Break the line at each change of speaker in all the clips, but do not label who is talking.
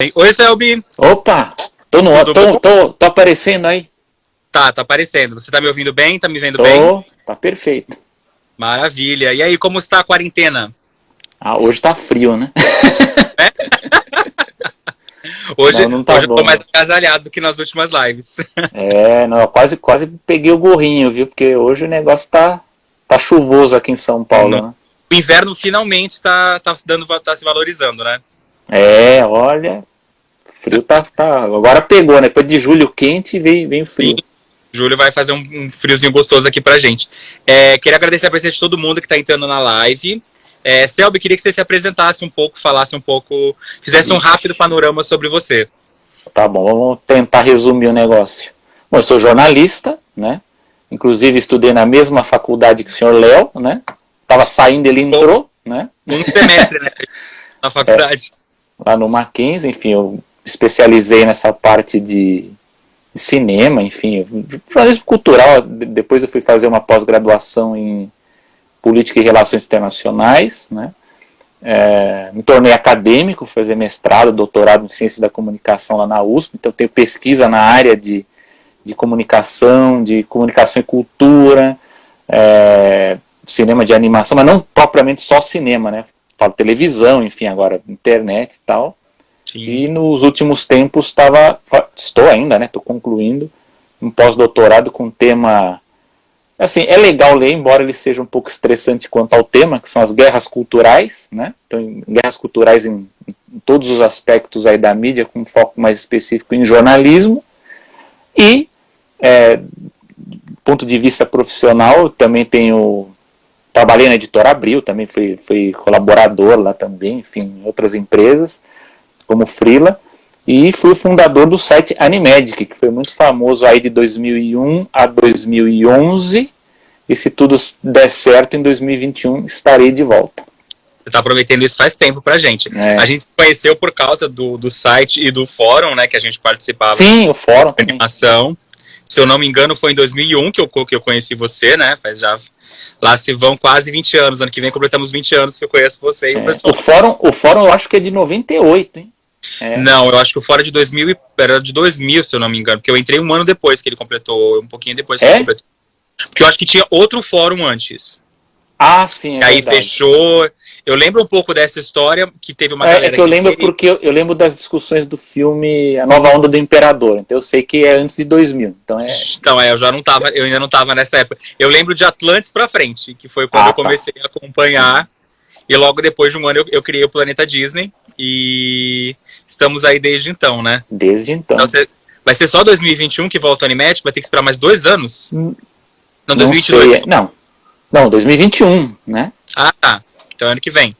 Oi, Selby.
Opa, tô aparecendo aí.
Tá aparecendo. Você tá me ouvindo bem? Tá me vendo bem?
Tá perfeito.
Maravilha. E aí, como está a quarentena?
Hoje tá frio, né?
Hoje,
Não tá
hoje eu tô
bom.
mais agasalhado do que nas últimas lives.
Não, quase peguei o gorrinho, viu? Porque hoje o negócio tá chuvoso aqui em São Paulo, né?
O inverno finalmente tá se valorizando, né?
Olha, frio agora pegou, né? Depois de julho quente vem frio.
Sim. Julho vai fazer um friozinho gostoso aqui pra gente. Queria agradecer a presença de todo mundo que tá entrando na live. Selby, queria que você se apresentasse um pouco, falasse um pouco, fizesse um rápido panorama sobre você.
Tá bom, vamos tentar resumir o negócio. Bom, eu sou jornalista, né? Inclusive estudei na mesma faculdade que o senhor Léo, né? Tava saindo, ele entrou, né?
Um semestre, né? Na faculdade.
Lá no Mackenzie, enfim, eu especializei nessa parte de cinema, enfim, jornalismo cultural. Depois eu fui fazer uma pós-graduação em política e relações internacionais, né? Me tornei acadêmico, fazer mestrado, doutorado em ciência da comunicação lá na USP, então tenho pesquisa na área de comunicação e cultura, cinema de animação, mas não propriamente só cinema, né? Falo televisão, enfim, agora internet e tal. Sim. E nos últimos tempos estou ainda, né? Estou concluindo um pós-doutorado com tema. Assim, é legal ler, embora ele seja um pouco estressante quanto ao tema, que são as guerras culturais, né? Então, guerras culturais em todos os aspectos aí da mídia, com um foco mais específico em jornalismo. E, do ponto de vista profissional, também trabalhei na Editora Abril, também fui colaborador lá também, enfim, em outras empresas, como freela. E fui o fundador do site Animedic, que foi muito famoso aí de 2001 a 2011. E se tudo der certo, em 2021 estarei de volta.
Você está prometendo isso faz tempo pra gente. A gente se conheceu por causa do site e do fórum, né, que a gente participava.
Sim, o fórum
também. Animação. Se eu não me engano, foi em 2001 que eu conheci você, né? Lá se vão quase 20 anos. Ano que vem completamos 20 anos que eu conheço você e o pessoal.
O fórum eu acho que é de 98, hein?
Não, eu acho que o fora era de 2000, se eu não me engano, porque eu entrei um ano depois que ele completou, um pouquinho depois que ele completou. Porque eu acho que tinha outro fórum antes.
Sim,
aí verdade. Fechou. Eu lembro um pouco dessa história, que teve uma galera...
que eu lembro porque eu lembro das discussões do filme A Nova Onda do Imperador, então eu sei que é antes de 2000. Então,
eu ainda não estava nessa época. Eu lembro de Atlantis pra frente, que foi quando eu comecei a acompanhar, e logo depois de um ano eu criei o Planeta Disney, e estamos aí desde então, né?
Desde então.
Vai ser só 2021 que volta o Animedic? Vai ter que esperar mais 2 anos?
Não, 2022. Não, 2021, né?
Tá. Então ano que vem.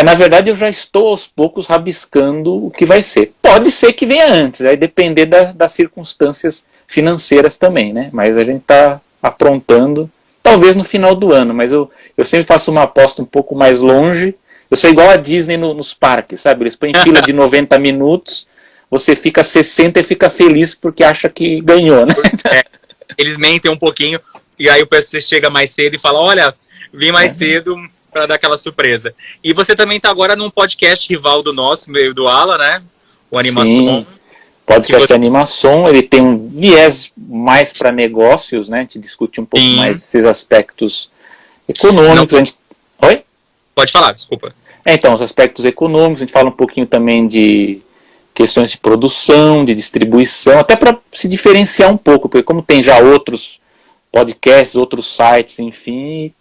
Na verdade eu já estou aos poucos rabiscando o que vai ser. Pode ser que venha antes, vai depender das circunstâncias financeiras também, né? Mas a gente está aprontando, talvez no final do ano, mas eu sempre faço uma aposta um pouco mais longe. Eu sou igual a Disney nos parques, sabe? Eles põem fila de 90 minutos, você fica 60 e fica feliz porque acha que ganhou, né?
Eles mentem um pouquinho, e aí o pessoal chega mais cedo e fala, olha, vim mais cedo para dar aquela surpresa. E você também está agora num podcast rival do nosso, meio do Ala, né? O Animação.
Sim, podcast Animação, ele tem um viés mais para negócios, né? A gente discute um pouco mais esses aspectos econômicos. Oi?
Pode falar, desculpa.
Então, os aspectos econômicos, a gente fala um pouquinho também de questões de produção, de distribuição, até para se diferenciar um pouco, porque como tem já outros podcasts, outros sites, enfim,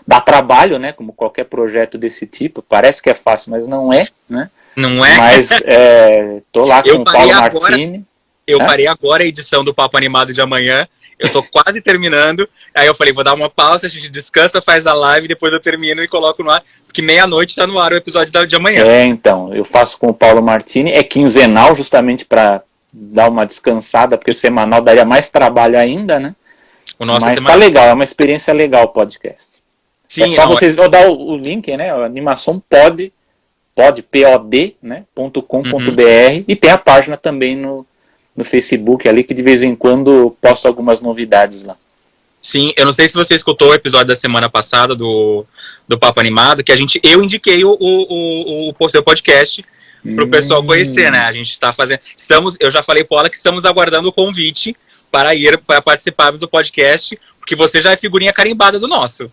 dá trabalho, né, como qualquer projeto desse tipo, parece que é fácil, mas não é, né?
Não é?
Mas tô lá com o Paulo Martini.
Eu parei agora a edição do Papo Animado de amanhã, eu tô quase terminando, aí eu falei, vou dar uma pausa, a gente descansa, faz a live, depois eu termino e coloco no ar, porque meia-noite tá no ar o episódio de amanhã.
Então, eu faço com o Paulo Martini, é quinzenal, justamente para dar uma descansada, porque semanal daria mais trabalho ainda, né? Mas tá legal, é uma experiência legal o podcast. Sim, só vocês vão dar o link, né? Animação pod, né? .com.br, e tem a página também no Facebook ali, que de vez em quando eu posto algumas novidades lá.
Sim, eu não sei se você escutou o episódio da semana passada do Papo Animado, que eu indiquei o seu podcast pro pessoal conhecer, né? A gente está fazendo... eu já falei, Paula, que estamos aguardando o convite para ir para participarmos do podcast, porque você já é figurinha carimbada do nosso.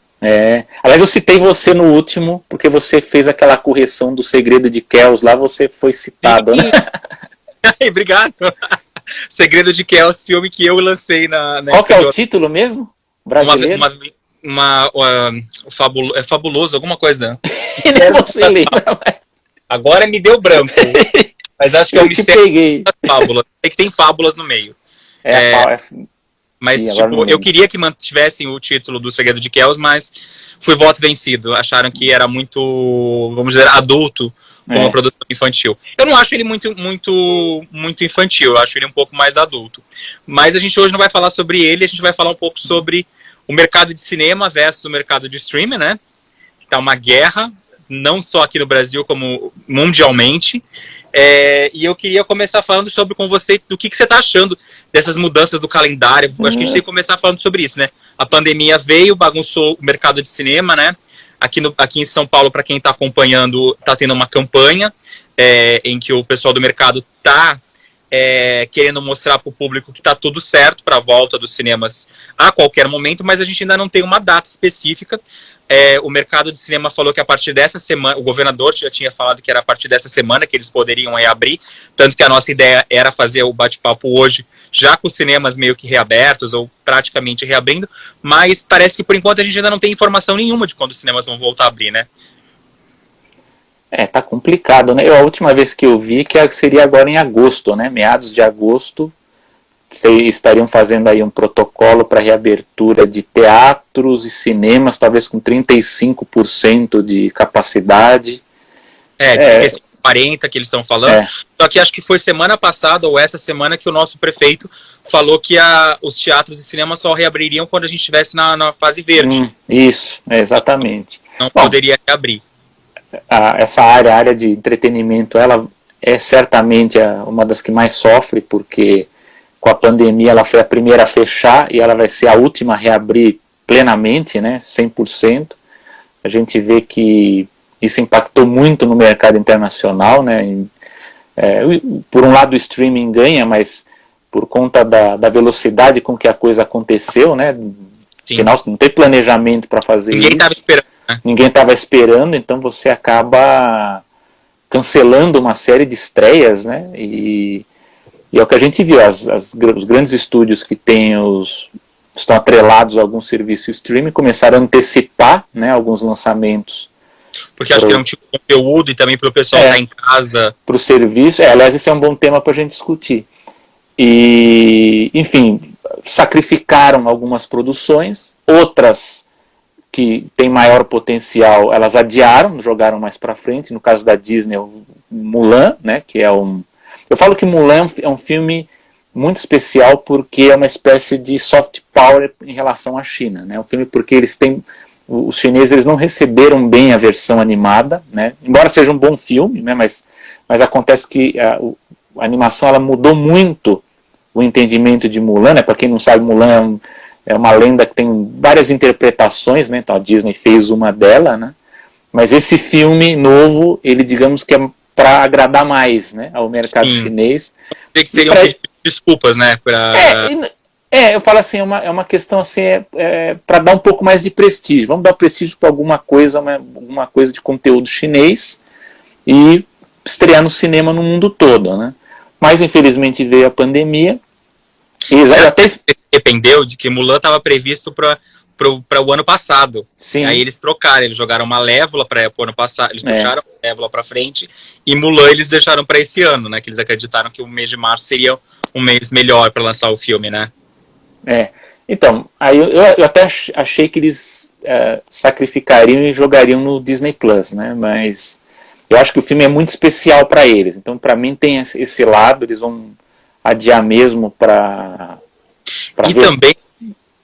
Aliás, eu citei você no último, porque você fez aquela correção do Segredo de Kells, lá você foi citado, né?
Obrigado. Segredo de Kells, filme que eu lancei na
Qual que é o título mesmo? Brasileiro?
É Fabuloso, alguma coisa.
Nem você lembra.
Agora me deu branco. Mas acho que
eu te peguei.
Fábulas. Sei que tem fábulas no meio. Mas tipo, eu queria que mantivessem o título do Segredo de Kells, mas fui voto vencido. Acharam que era muito, vamos dizer, adulto como uma produção infantil. Eu não acho ele muito infantil, eu acho ele um pouco mais adulto. Mas a gente hoje não vai falar sobre ele, a gente vai falar um pouco sobre o mercado de cinema versus o mercado de streaming, né? Tá uma guerra, não só aqui no Brasil, como mundialmente. E eu queria começar falando com você do que você está achando dessas mudanças do calendário. Acho que a gente tem que começar falando sobre isso, né? A pandemia veio, bagunçou o mercado de cinema, né? Aqui em São Paulo, para quem está acompanhando, está tendo uma campanha em que o pessoal do mercado está querendo mostrar para o público que está tudo certo para a volta dos cinemas a qualquer momento, mas a gente ainda não tem uma data específica. O mercado de cinema falou que a partir dessa semana, o governador já tinha falado que era a partir dessa semana que eles poderiam abrir, tanto que a nossa ideia era fazer o bate-papo hoje, já com os cinemas meio que reabertos ou praticamente reabrindo, mas parece que por enquanto a gente ainda não tem informação nenhuma de quando os cinemas vão voltar a abrir, né?
Tá complicado, né? A última vez que eu vi que seria agora em agosto, né? Meados de agosto, estariam fazendo aí um protocolo para reabertura de teatros e cinemas, talvez com 35% de capacidade.
40% que eles estão falando. Só que acho que foi semana passada ou essa semana que o nosso prefeito falou que os teatros e cinemas só reabririam quando a gente estivesse na fase verde.
Isso, exatamente.
Não poderia reabrir.
Essa área de entretenimento, ela é certamente uma das que mais sofre, porque com a pandemia ela foi a primeira a fechar e ela vai ser a última a reabrir plenamente, né, 100%. A gente vê que isso impactou muito no mercado internacional, né? Por um lado o streaming ganha, mas por conta da velocidade com que a coisa aconteceu, né? Afinal, não tem planejamento para fazer isso.
Ninguém estava esperando. Né?
Ninguém estava esperando, então você acaba cancelando uma série de estreias, né? E é o que a gente viu, os grandes estúdios que estão atrelados a algum serviço streaming começaram a antecipar, né, alguns lançamentos.
Porque acho que é um tipo de conteúdo e também para o pessoal estar em casa.
Para o serviço, aliás, esse é um bom tema para a gente discutir. E, enfim, sacrificaram algumas produções, outras que têm maior potencial, elas adiaram, jogaram mais para frente. No caso da Disney, o Mulan, né, que é eu falo que Mulan é um filme muito especial porque é uma espécie de soft power em relação à China, né? Um filme porque os chineses eles não receberam bem a versão animada, né? Embora seja um bom filme, né? Mas acontece que a animação ela mudou muito o entendimento de Mulan, né? Para quem não sabe, Mulan é uma lenda que tem várias interpretações, né? Então a Disney fez uma dela, né? Mas esse filme novo, ele digamos que é para agradar mais, né, ao mercado chinês.
Tem que ser desculpas, né?
Eu falo assim, é uma questão assim, para dar um pouco mais de prestígio. Vamos dar prestígio para alguma coisa de conteúdo chinês e estrear no cinema no mundo todo, né? Mas infelizmente veio a pandemia.
Dependeu de que Mulan estava previsto para o ano passado.
Sim.
Aí eles trocaram, eles jogaram uma lévola para o ano passado, eles puxaram a lévola para frente, e Mulan eles deixaram para esse ano, né? Que eles acreditaram que o mês de março seria um mês melhor para lançar o filme, né?
Então, aí eu até achei que eles sacrificariam e jogariam no Disney Plus, né? Mas eu acho que o filme é muito especial para eles. Então, para mim tem esse lado, eles vão adiar mesmo para
ver. Também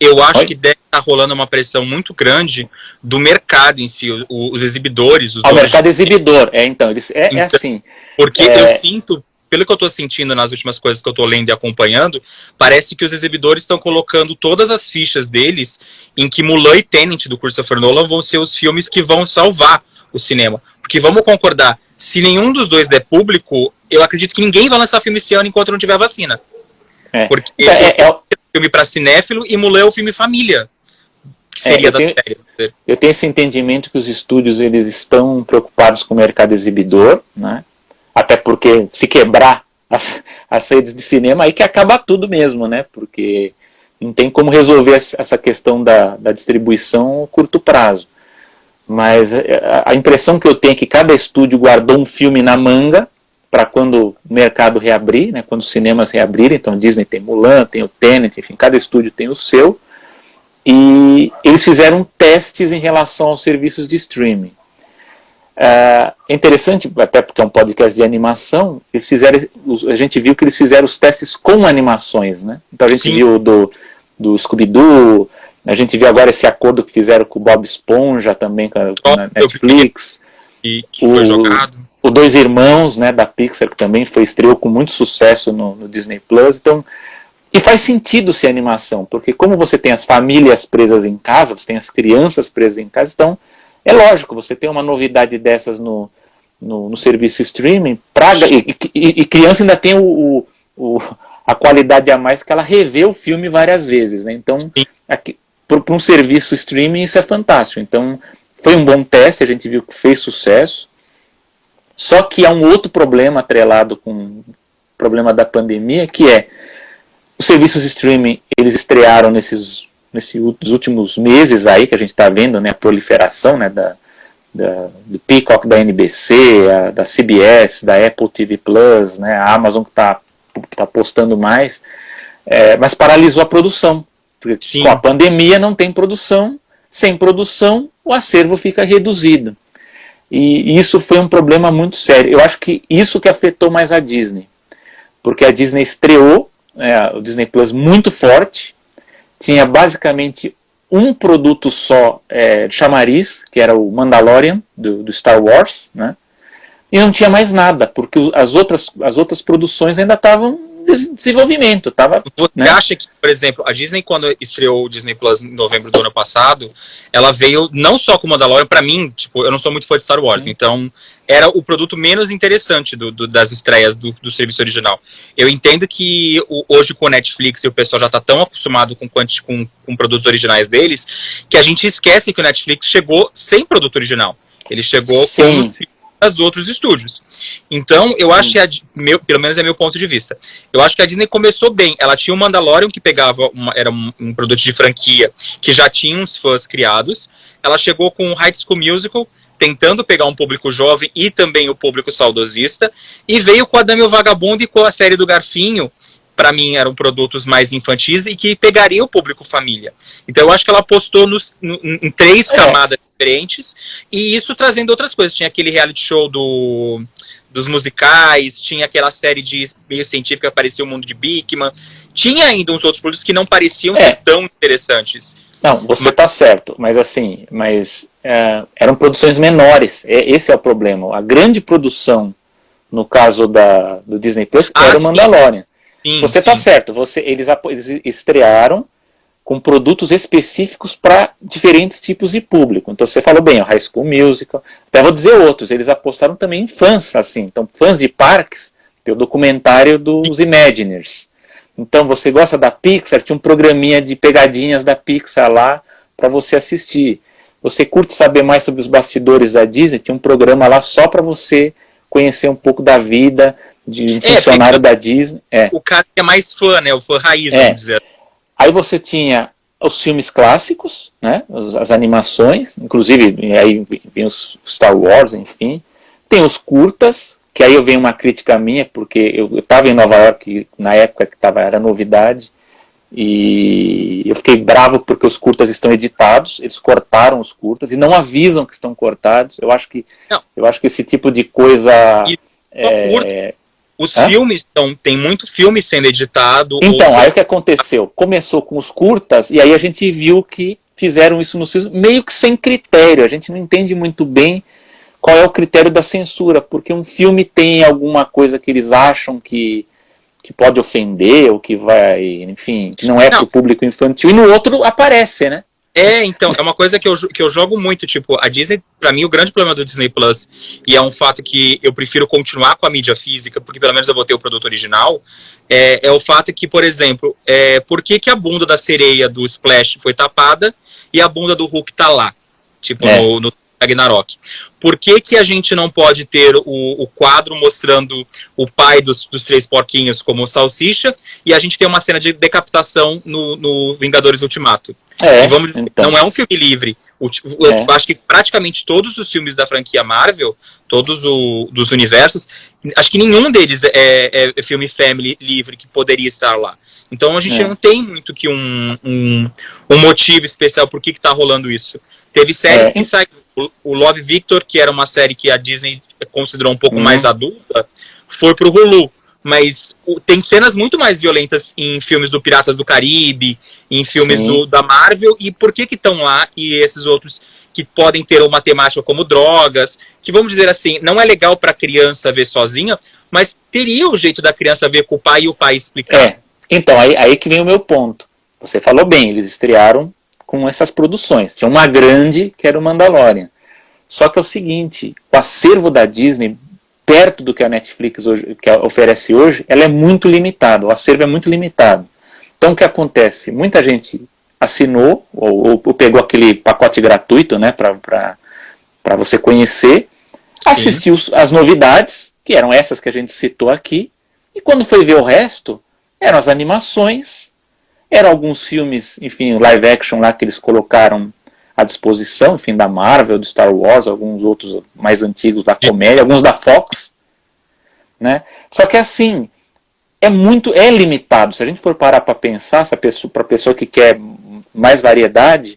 eu acho que deve estar rolando uma pressão muito grande do mercado em si, os exibidores.
O mercado exibidor, então, assim.
Porque eu sinto, pelo que eu estou sentindo nas últimas coisas que eu estou lendo e acompanhando, parece que os exibidores estão colocando todas as fichas deles em que Mulan e Tenet, do Christopher Nolan, vão ser os filmes que vão salvar o cinema. Porque vamos concordar, se nenhum dos dois der público, eu acredito que ninguém vai lançar filme esse ano enquanto não tiver vacina. Porque filme para cinéfilo e Mulan é o filme família. Que seria
eu tenho esse entendimento que os estúdios eles estão preocupados com o mercado exibidor, né? Até porque se quebrar as redes de cinema, aí que acaba tudo mesmo, né? Porque não tem como resolver essa questão da distribuição a curto prazo. Mas a impressão que eu tenho é que cada estúdio guardou um filme na manga para quando o mercado reabrir, né, quando os cinemas reabrirem. Então Disney tem Mulan, tem o Tenet, enfim, cada estúdio tem o seu. E eles fizeram testes em relação aos serviços de streaming. É interessante, até porque é um podcast de animação, eles fizeram, a gente viu que eles fizeram os testes com animações, né? Então a gente viu do Scooby-Doo, a gente viu agora esse acordo que fizeram com o Bob Esponja também, com a Netflix.
Que foi jogado.
O Dois Irmãos, né, da Pixar, que também estreou com muito sucesso no Disney Plus. Então, e faz sentido ser animação, porque como você tem as famílias presas em casa, você tem as crianças presas em casa, então é lógico, você tem uma novidade dessas no serviço streaming, e criança ainda tem a qualidade a mais que ela revê o filme várias vezes, né? Então, para um serviço streaming isso é fantástico. Então, foi um bom teste, a gente viu que fez sucesso, só que há um outro problema atrelado com o problema da pandemia, que é os serviços de streaming, eles estrearam nesses últimos meses aí, que a gente está vendo, né, a proliferação, né, do Peacock da NBC, da CBS, da Apple TV Plus, né, a Amazon que está postando mais, mas paralisou a produção. Porque com a pandemia não tem produção, sem produção o acervo fica reduzido. E isso foi um problema muito sério. Eu acho que isso que afetou mais a Disney, porque a Disney estreou o Disney Plus muito forte, tinha basicamente um produto só chamariz, que era o Mandalorian, do Star Wars, né? E não tinha mais nada, porque as outras produções ainda estavam em desenvolvimento.
Você acha que, por exemplo, a Disney, quando estreou o Disney Plus em novembro do ano passado, ela veio não só com o Mandalorian, pra mim, tipo, eu não sou muito fã de Star Wars, então era o produto menos interessante das estreias do serviço original. Eu entendo que hoje com o Netflix e o pessoal já está tão acostumado com produtos originais deles, que a gente esquece que o Netflix chegou sem produto original. Ele chegou com os outros estúdios. Então, eu acho que, pelo menos é meu ponto de vista, eu acho que a Disney começou bem. Ela tinha o Mandalorian, que era um produto de franquia, que já tinha uns fãs criados. Ela chegou com o High School Musical, tentando pegar um público jovem e também o público saudosista, e veio com a Dama e o Vagabundo e com a série do Garfinho. Para mim eram produtos mais infantis e que pegariam o público família. Então eu acho que ela apostou em 3 camadas diferentes, e isso trazendo outras coisas. Tinha aquele reality show dos musicais, tinha aquela série de meio científica que aparecia o mundo de Bigman, tinha ainda uns outros produtos que não pareciam ser tão interessantes.
Não, você está certo, mas assim, eram produções menores, esse é o problema. A grande produção, no caso do Disney Plus, era o Mandalorian. Você está certo, eles estrearam com produtos específicos para diferentes tipos de público. Então você falou bem, o High School Musical, até vou dizer outros, eles apostaram também em fãs, assim. Então fãs de parques, tem o documentário dos Imagineers. Então você gosta da Pixar, tinha um programinha de pegadinhas da Pixar lá para você assistir. Você curte saber mais sobre os bastidores da Disney, tinha um programa lá só para você conhecer um pouco da vida de um funcionário da Disney.
O cara que é mais fã, né? O fã raiz, vamos dizer.
Aí você tinha os filmes clássicos, né? As animações, inclusive aí vem os Star Wars, enfim. Tem os curtas, que aí eu venho uma crítica minha, porque eu estava em Nova York na época que era novidade, e eu fiquei bravo porque os curtas estão editados, eles cortaram os curtas e não avisam que estão cortados. Eu acho que esse tipo de coisa...
Os filmes, tem muito filme sendo editado.
Então, aí o que aconteceu? Começou com os curtas, e aí a gente viu que fizeram isso no filme, meio que sem critério. A gente não entende muito bem qual é o critério da censura, porque um filme tem alguma coisa que eles acham que pode ofender, ou que vai, enfim, que não é para o público infantil, e no outro aparece, né?
Então, é uma coisa que eu jogo muito, tipo, a Disney, pra mim, o grande problema do Disney Plus, e é um fato que eu prefiro continuar com a mídia física, porque pelo menos eu vou ter o produto original, é o fato que, por exemplo, por que a bunda da sereia do Splash foi tapada e a bunda do Hulk tá lá? Tipo, no Ragnarok. Por que a gente não pode ter o quadro mostrando o pai dos três porquinhos como salsicha e a gente tem uma cena de decapitação no Vingadores Ultimato? Vamos dizer, então. Não é um filme livre. Eu acho que praticamente todos os filmes da franquia Marvel, todos dos universos, acho que nenhum deles é filme family livre que poderia estar lá. Então a gente não tem muito que um motivo especial por que tá rolando isso. Teve séries que saíram. O Love, Victor, que era uma série que a Disney considerou um pouco mais adulta, foi pro Hulu. Mas tem cenas muito mais violentas em filmes do Piratas do Caribe, em filmes da Marvel, e por que estão lá e esses outros que podem ter uma temática como drogas, que vamos dizer assim, não é legal para a criança ver sozinha, mas teria o jeito da criança ver com o pai e o pai explicar.
Então, aí que vem o meu ponto. Você falou bem, eles estrearam com essas produções. Tinha uma grande, que era o Mandalorian. Só que é o seguinte, o acervo da Disney, perto do que a Netflix hoje, que oferece hoje, ela é muito limitado, o acervo é muito limitado. Então o que acontece? Muita gente assinou, ou pegou aquele pacote gratuito, né, para você conhecer, assistiu as novidades, que eram essas que a gente citou aqui, e quando foi ver o resto, eram as animações, eram alguns filmes, enfim, live action lá que eles colocaram à disposição, enfim, da Marvel, do Star Wars, alguns outros mais antigos da comédia, alguns da Fox, né? Só que assim, é limitado. Se a gente for parar para pensar, para a pessoa que quer mais variedade,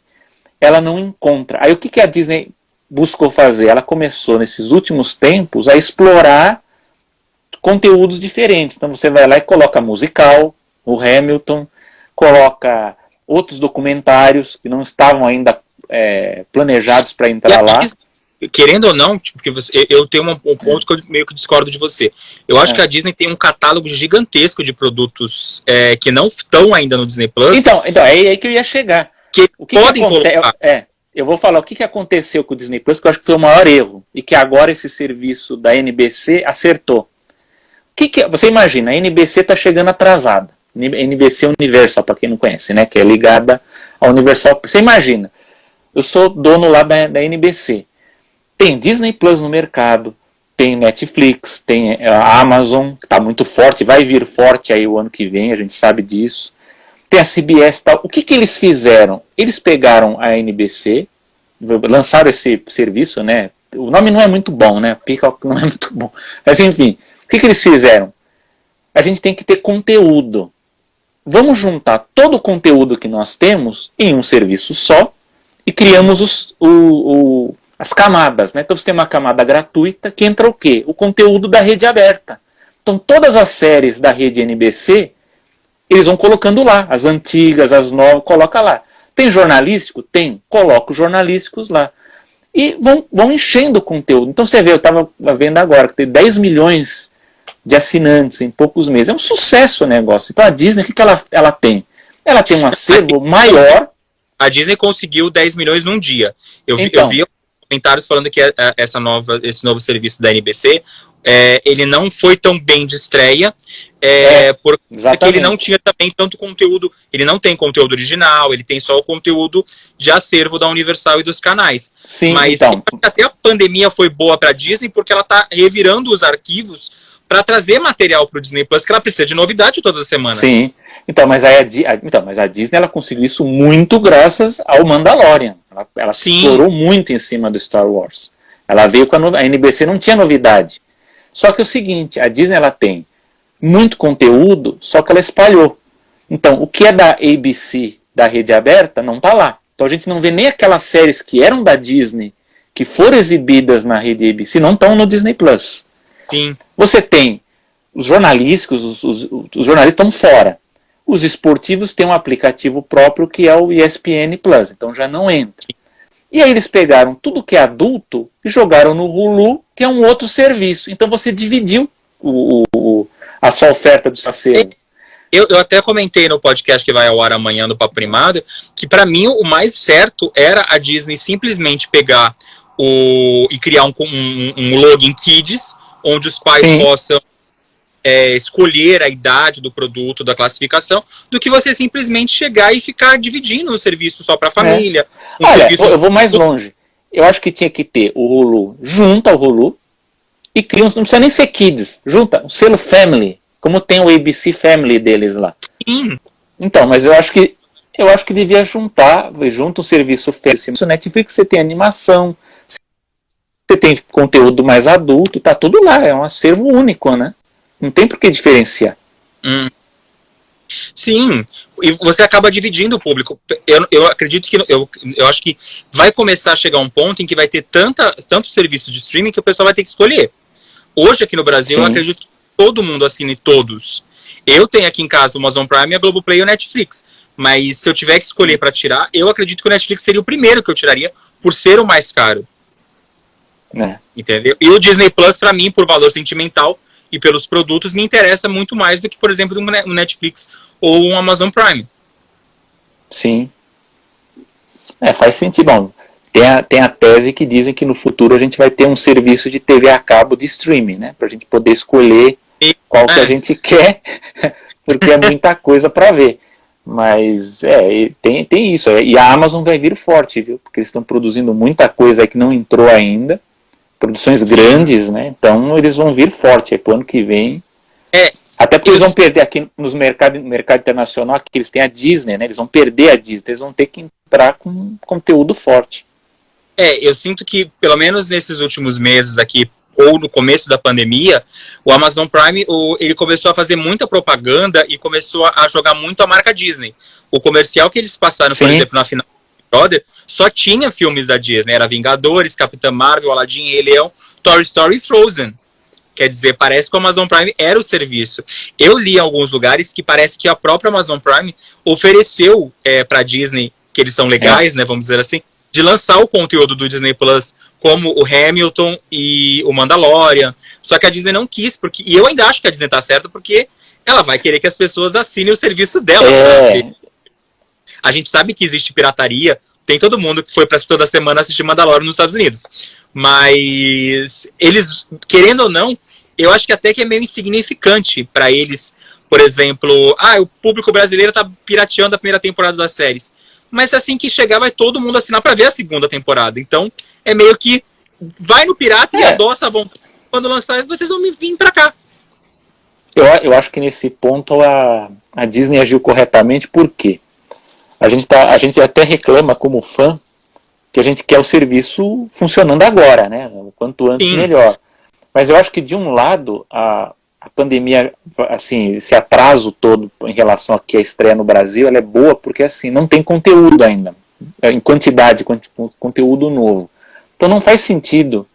ela não encontra. Aí o que a Disney buscou fazer? Ela começou nesses últimos tempos a explorar conteúdos diferentes. Então você vai lá e coloca musical, o Hamilton, coloca outros documentários que não estavam ainda planejados para entrar lá.
Querendo ou não, porque eu tenho um ponto que eu meio que discordo de você. Eu acho que a Disney tem um catálogo gigantesco de produtos que não estão ainda no Disney Plus.
Então é aí que eu ia chegar.
Que podem colocar.
Eu vou falar o que aconteceu com o Disney Plus, que eu acho que foi o maior erro. E que agora esse serviço da NBC acertou. Você imagina, a NBC está chegando atrasada. NBC Universal, para quem não conhece, né? Que é ligada à Universal. Você imagina. Eu sou dono lá da NBC. Tem Disney Plus no mercado, tem Netflix, tem a Amazon, que está muito forte, vai vir forte aí o ano que vem, a gente sabe disso. Tem a CBS e tal. O que eles fizeram? Eles pegaram a NBC, lançaram esse serviço, né? O nome não é muito bom, né? Peacock não é muito bom. Mas enfim, o que eles fizeram? A gente tem que ter conteúdo. Vamos juntar todo o conteúdo que nós temos em um serviço só, e criamos as camadas, né? Então você tem uma camada gratuita que entra o quê? O conteúdo da rede aberta. Então todas as séries da rede NBC, eles vão colocando lá, as antigas, as novas, coloca lá. Tem jornalístico? Tem, coloca os jornalísticos lá. E vão enchendo o conteúdo. Então você vê, eu estava vendo agora, que tem 10 milhões de assinantes em poucos meses. É um sucesso o negócio. Então a Disney, o que ela tem? Ela tem um acervo maior.
A Disney conseguiu 10 milhões num dia. Eu vi comentários falando que esse novo serviço da NBC, ele não foi tão bem de estreia, porque ele não tinha também tanto conteúdo. Ele não tem conteúdo original, ele tem só o conteúdo de acervo da Universal e dos canais.
Sim,
mas até a pandemia foi boa para a Disney, porque ela está revirando os arquivos para trazer material para o Disney Plus, que ela precisa de novidade toda semana.
Sim. Mas a Disney ela conseguiu isso muito graças ao Mandalorian. Ela explorou muito em cima do Star Wars. Ela veio com a NBC, não tinha novidade. Só que é o seguinte, a Disney ela tem muito conteúdo, só que ela espalhou. Então, o que é da ABC, da rede aberta, não está lá. Então a gente não vê nem aquelas séries que eram da Disney, que foram exibidas na rede ABC, não estão no Disney Plus.
Sim.
Você tem os jornalísticos, os jornalistas estão fora. Os esportivos têm um aplicativo próprio que é o ESPN Plus, então já não entra. E aí eles pegaram tudo que é adulto e jogaram no Hulu, que é um outro serviço. Então você dividiu a sua oferta do seu acervo.
Eu até comentei no podcast que vai ao ar amanhã no Papo Primado, que pra mim o mais certo era a Disney simplesmente pegar e criar um login Kids, onde os pais
Sim.
possam escolher a idade do produto, da classificação, do que você simplesmente chegar e ficar dividindo o serviço só pra família.
Olha, eu vou mais longe. Eu acho que tinha que ter o Hulu junto ao Hulu e cria não precisa nem ser Kids, junta o selo Family, como tem o ABC Family deles lá.
Sim.
Então, mas eu acho que devia junta o serviço Family. No Netflix você tem animação, você tem conteúdo mais adulto, tá tudo lá, é um acervo único, né? Não tem por que diferenciar.
Sim, e você acaba dividindo o público. Eu acredito que eu acho que vai começar a chegar um ponto em que vai ter tantos serviços de streaming que o pessoal vai ter que escolher. Hoje aqui no Brasil,
Sim.
eu acredito que todo mundo assine todos. Eu tenho aqui em casa o Amazon Prime, a Globoplay e o Netflix. Mas se eu tiver que escolher para tirar, eu acredito que o Netflix seria o primeiro que eu tiraria por ser o mais caro. Entendeu? E o Disney Plus, para mim, por valor sentimental e pelos produtos, me interessa muito mais do que, por exemplo, um Netflix ou um Amazon Prime.
Sim. Faz sentido. Bom, tem a tese que dizem que no futuro a gente vai ter um serviço de TV a cabo de streaming, né? Pra gente poder escolher qual que a gente quer, porque é muita coisa para ver. Mas tem isso. E a Amazon vai vir forte, viu? Porque eles estão produzindo muita coisa aí que não entrou ainda. Produções grandes, né? Então eles vão vir forte aí pro ano que vem. Até porque eles vão perder aqui no mercado internacional, aqui eles têm a Disney, né? Eles vão perder a Disney, eles vão ter que entrar com conteúdo forte.
Eu sinto que, pelo menos nesses últimos meses aqui, ou no começo da pandemia, o Amazon Prime, ele começou a fazer muita propaganda e começou a jogar muito a marca Disney. O comercial que eles passaram, por exemplo, na final do Brother, só tinha filmes da Disney. Era Vingadores, Capitã Marvel, Aladdin, Rei Leão, Toy Story e Frozen. Quer dizer, parece que o Amazon Prime era o serviço. Eu li em alguns lugares que parece que a própria Amazon Prime ofereceu para a Disney, que eles são legais, né, vamos dizer assim, de lançar o conteúdo do Disney Plus, como o Hamilton e o Mandalorian. Só que a Disney não quis, e eu ainda acho que a Disney tá certa, porque ela vai querer que as pessoas assinem o serviço dela. A gente sabe que existe pirataria, tem todo mundo que foi para toda semana assistir Mandalorian nos Estados Unidos. Mas eles, querendo ou não, eu acho que até que é meio insignificante para eles. Por exemplo, o público brasileiro tá pirateando a primeira temporada das séries. Mas assim que chegar, vai todo mundo assinar para ver a segunda temporada. Então, é meio que vai no pirata e adoça a vontade. Quando lançar, vocês vão vir para cá.
Eu acho que nesse ponto a Disney agiu corretamente, por quê? A gente até reclama como fã que a gente quer o serviço funcionando agora, né? O quanto antes melhor. Mas eu acho que de um lado a pandemia, assim, esse atraso todo em relação aqui à estreia no Brasil, ela é boa porque assim não tem conteúdo ainda, em quantidade, conteúdo novo. Então não faz sentido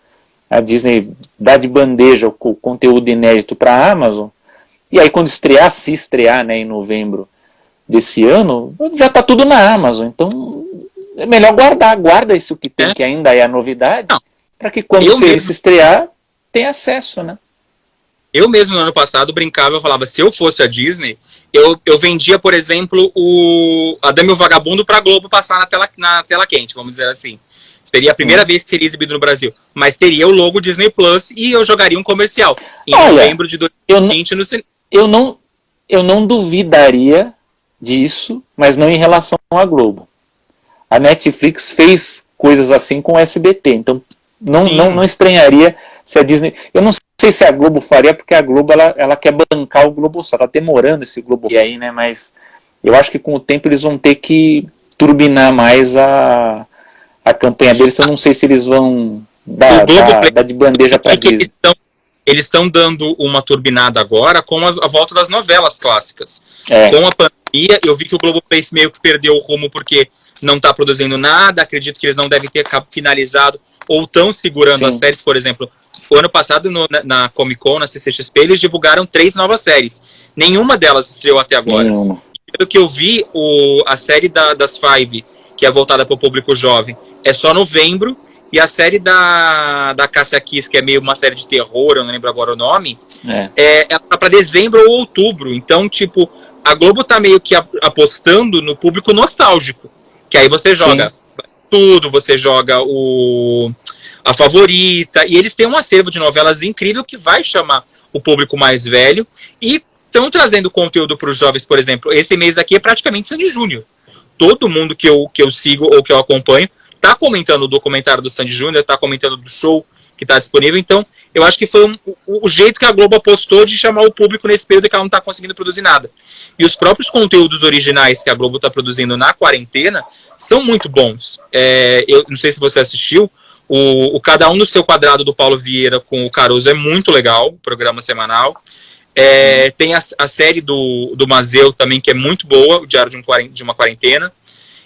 a Disney dar de bandeja o conteúdo inédito para a Amazon e aí quando se estrear, né, em novembro desse ano, já está tudo na Amazon. Então é melhor guarda isso que tem, que ainda é a novidade, para que quando você se estrear, tenha acesso, né?
Eu mesmo, no ano passado, brincava, eu falava, se eu fosse a Disney, eu vendia, por exemplo, a Dama e o Vagabundo pra Globo passar na tela quente, vamos dizer assim. Seria a primeira vez que seria exibido no Brasil. Mas teria o logo Disney Plus e eu jogaria um comercial. Em novembro de 2020 no cinema.
Eu não duvidaria disso, mas não em relação à Globo. A Netflix fez coisas assim com o SBT, então não estranharia se a Disney... Eu não sei se a Globo faria, porque a Globo ela quer bancar o Globosat, tá demorando esse Globo aí, né? Mas eu acho que com o tempo eles vão ter que turbinar mais a campanha deles. Eu não sei se eles vão dar de bandeja para Disney.
Eles estão dando uma turbinada agora com a volta das novelas clássicas. Com a pandemia, eu vi que o Globoplay meio que perdeu o rumo porque não está produzindo nada. Acredito que eles não devem ter finalizado ou estão segurando as séries. Por exemplo, o ano passado na Comic Con, na CCXP, eles divulgaram 3 novas séries. Nenhuma delas estreou até agora. Pelo que eu vi, a série das Five, que é voltada para o público jovem, é só novembro. E a série da Cássia Kiss, que é meio uma série de terror, eu não lembro agora o nome, ela tá para dezembro ou outubro. Então, tipo, a Globo tá meio que apostando no público nostálgico, que aí você joga tudo, você joga a Favorita, e eles têm um acervo de novelas incrível que vai chamar o público mais velho, e estão trazendo conteúdo para os jovens, por exemplo. Esse mês aqui é praticamente Sandy Júnior. Todo mundo que eu sigo ou que eu acompanho tá comentando o documentário do Sandy Júnior, tá comentando do show que tá disponível. Então, eu acho que foi o jeito que a Globo apostou de chamar o público nesse período que ela não tá conseguindo produzir nada. E os próprios conteúdos originais que a Globo tá produzindo na quarentena são muito bons. Eu não sei se você assistiu, o Cada Um no Seu Quadrado do Paulo Vieira com o Caruso é muito legal, o programa semanal. Tem a série do Mazeu também, que é muito boa, o Diário de uma Quarentena.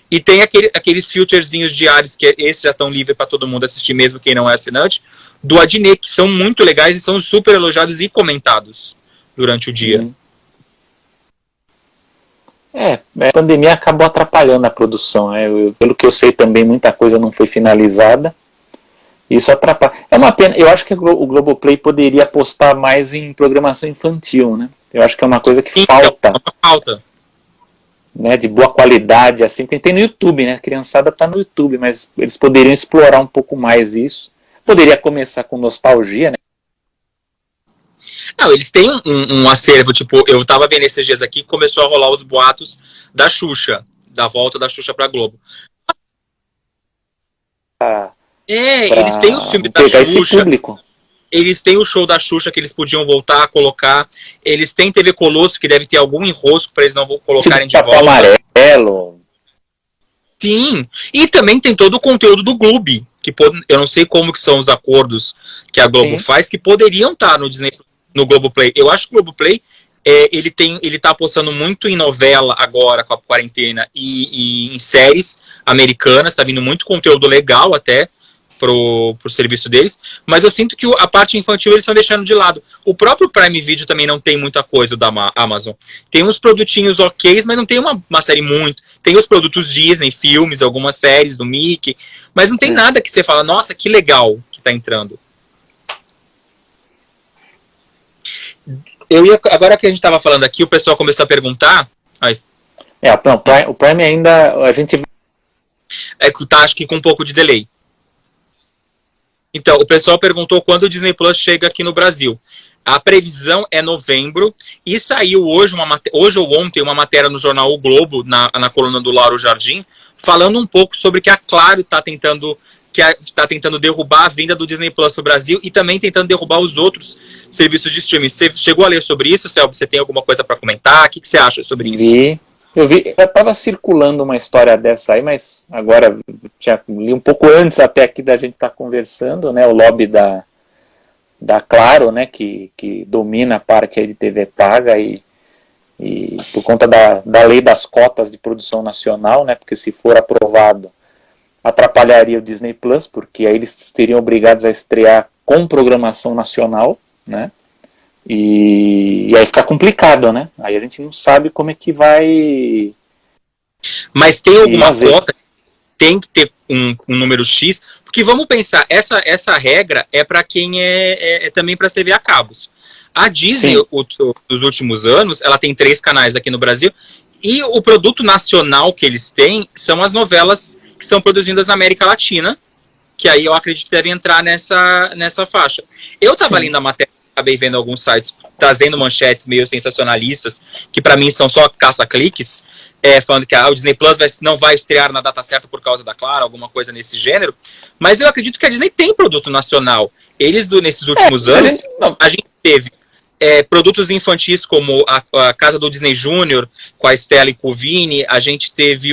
E tem aqueles filterzinhos diários, que esses já estão livres para todo mundo assistir, mesmo quem não é assinante, do Adnet, que são muito legais e são super elogiados e comentados durante o dia.
A pandemia acabou atrapalhando a produção. Pelo que eu sei também, muita coisa não foi finalizada. Isso atrapalha. É uma pena. Eu acho que o Globoplay poderia apostar mais em programação infantil, né? Eu acho que é uma coisa que falta. Né, de boa qualidade, assim, porque tem no YouTube, né? A criançada tá no YouTube, mas eles poderiam explorar um pouco mais isso. Poderia começar com nostalgia, né?
Não, eles têm um acervo, tipo, eu tava vendo esses dias aqui, começou a rolar os boatos da Xuxa, da volta da Xuxa pra Globo. Eles têm os filmes da Xuxa. Eles têm o show da Xuxa que eles podiam voltar a colocar. Eles têm TV Colosso, que deve ter algum enrosco para eles não colocarem de volta.
Amarelo.
Sim. E também tem todo o conteúdo do Gloob, que eu não sei como que são os acordos que a Globo faz, que poderiam estar no Globoplay. Eu acho que o Globoplay, ele tá apostando muito em novela agora com a quarentena e em séries americanas. Tá vindo muito conteúdo legal até pro serviço deles, mas eu sinto que a parte infantil eles estão deixando de lado. O próprio Prime Video também não tem muita coisa da Amazon. Tem uns produtinhos ok, mas não tem uma série muito. Tem os produtos Disney, filmes, algumas séries do Mickey, mas não tem nada que você fala, nossa, que legal que tá entrando. Agora que a gente tava falando aqui, o pessoal começou a perguntar.
O Prime ainda a gente
tá, acho que com um pouco de delay. Então, o pessoal perguntou quando o Disney Plus chega aqui no Brasil. A previsão é novembro, e saiu hoje ou ontem uma matéria no jornal O Globo, na coluna do Lauro Jardim, falando um pouco sobre que a Claro está tentando derrubar a vinda do Disney Plus no Brasil e também tentando derrubar os outros serviços de streaming. Você chegou a ler sobre isso, Selby? Você tem alguma coisa para comentar? O que você acha sobre isso?
Eu vi, já estava circulando uma história dessa aí, mas agora li um pouco antes até aqui da gente estar conversando, né? O lobby da Claro, né? Que domina a parte aí de TV paga e por conta da lei das cotas de produção nacional, né? Porque se for aprovado, atrapalharia o Disney Plus, porque aí eles seriam obrigados a estrear com programação nacional, né? E aí fica complicado, né? Aí a gente não sabe como é que vai...
Mas tem alguma cota? Tem que ter um número X? Porque vamos pensar, essa regra é para quem é também para as TV a cabos. A Disney, nos últimos anos, ela tem 3 canais aqui no Brasil, e o produto nacional que eles têm são as novelas que são produzidas na América Latina, que aí eu acredito que devem entrar nessa faixa. Eu estava lendo a matéria, acabei vendo alguns sites trazendo manchetes meio sensacionalistas, que para mim são só caça-cliques, falando que o Disney Plus não vai estrear na data certa por causa da Claro, alguma coisa nesse gênero, mas eu acredito que a Disney tem produto nacional. Eles, nesses últimos anos, a gente teve produtos infantis como a Casa do Disney Júnior, com a Estela e com o Vini, a gente teve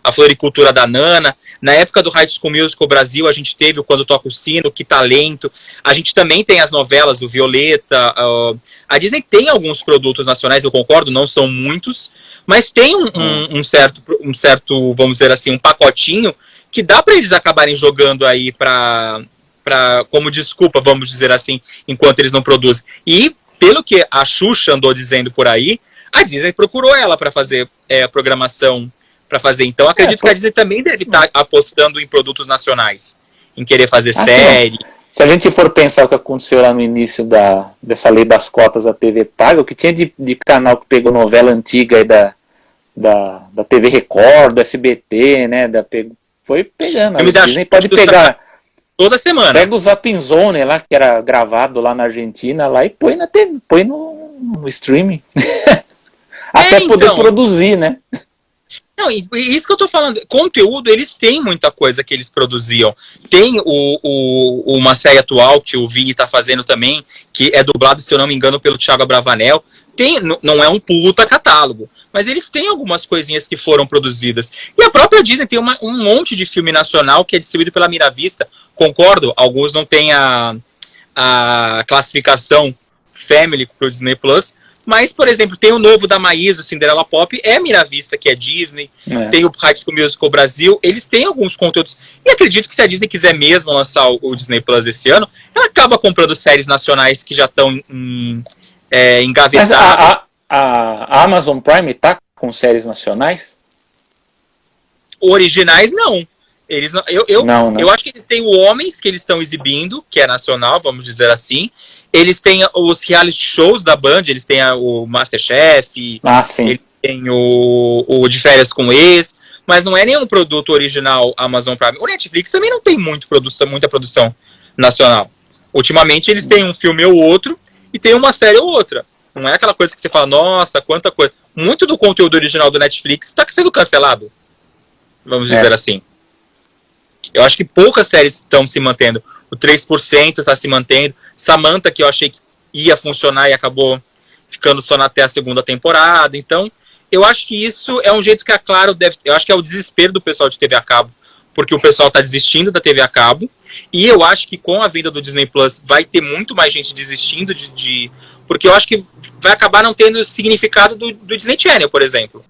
a Floricultura da Nana, na época do High School Musical Brasil, a gente teve o Quando Toca o Sino, Que Talento, a gente também tem as novelas, o Violeta, a Disney tem alguns produtos nacionais, eu concordo, não são muitos, mas tem um certo, vamos dizer assim, um pacotinho que dá para eles acabarem jogando aí como desculpa, vamos dizer assim, enquanto eles não produzem. E pelo que a Xuxa andou dizendo por aí, a Disney procurou ela para fazer a programação para fazer. Então, acredito que a Disney também deve estar apostando em produtos nacionais, em querer fazer série.
Se a gente for pensar o que aconteceu lá no início dessa lei das cotas da TV paga, o que tinha de canal que pegou novela antiga aí da TV Record, do SBT, né? Foi pegando. A Disney pode pegar
toda semana.
Pega o Zapping Zone lá, que era gravado lá na Argentina, lá e põe na TV, põe no streaming. Até poder produzir, né?
Não, e isso que eu tô falando, conteúdo, eles têm muita coisa que eles produziam. Tem uma série atual que o Vini tá fazendo também, que é dublado, se eu não me engano, pelo Thiago Abravanel. Não é um puta catálogo, mas eles têm algumas coisinhas que foram produzidas. E a própria Disney tem um monte de filme nacional que é distribuído pela Mira Vista. Concordo, alguns não têm a classificação Family pro Disney Plus. Mas, por exemplo, tem o novo da Maísa, o Cinderella Pop, é Mira Vista, que é Disney. Tem o High School Musical Brasil. Eles têm alguns conteúdos. E acredito que se a Disney quiser mesmo lançar o Disney Plus esse ano, ela acaba comprando séries nacionais que já estão engavetadas.
Mas a Amazon Prime tá com séries nacionais?
Originais, não. Eles não,
não.
Eu acho que eles têm o Homens, que eles estão exibindo, que é nacional, vamos dizer assim. Eles têm os reality shows da Band, eles têm o Masterchef, eles têm o De Férias com Ex, mas não é nenhum produto original Amazon Prime. O Netflix também não tem muita produção nacional. Ultimamente eles têm um filme ou outro e tem uma série ou outra. Não é aquela coisa que você fala, nossa, quanta coisa. Muito do conteúdo original do Netflix está sendo cancelado, vamos dizer assim. Eu acho que poucas séries estão se mantendo. O 3% está se mantendo. Samantha, que eu achei que ia funcionar e acabou ficando só até a segunda temporada. Então, eu acho que isso é um jeito que a Claro deve... Eu acho que é o desespero do pessoal de TV a cabo, porque o pessoal está desistindo da TV a cabo. E eu acho que com a vinda do Disney Plus vai ter muito mais gente desistindo porque eu acho que vai acabar não tendo o significado do Disney Channel, por exemplo.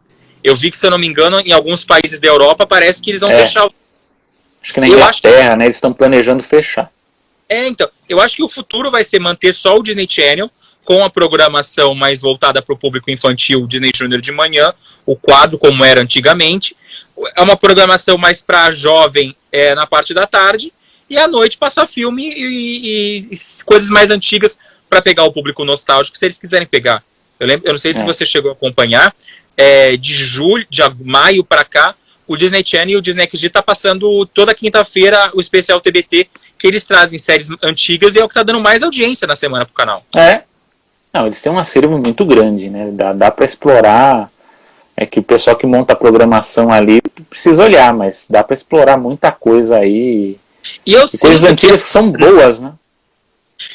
Eu vi que, se eu não me engano, em alguns países da Europa parece que eles vão fechar.
Acho que na Inglaterra, né, eles estão planejando fechar.
Então, eu acho que o futuro vai ser manter só o Disney Channel, com a programação mais voltada para o público infantil, Disney Junior de manhã, o quadro como era antigamente. É uma programação mais para jovem na parte da tarde, e à noite passar filme e coisas mais antigas para pegar o público nostálgico, se eles quiserem pegar. Eu não sei se você chegou a acompanhar, de maio para cá, o Disney Channel e o Disney XD tá passando toda quinta-feira o especial TBT, que eles trazem séries antigas e é o que tá dando mais audiência na semana pro canal.
Não, eles têm um acervo muito grande, né? Dá para explorar. É que o pessoal que monta a programação ali precisa olhar, mas dá para explorar muita coisa aí. E coisas antigas que são boas, né?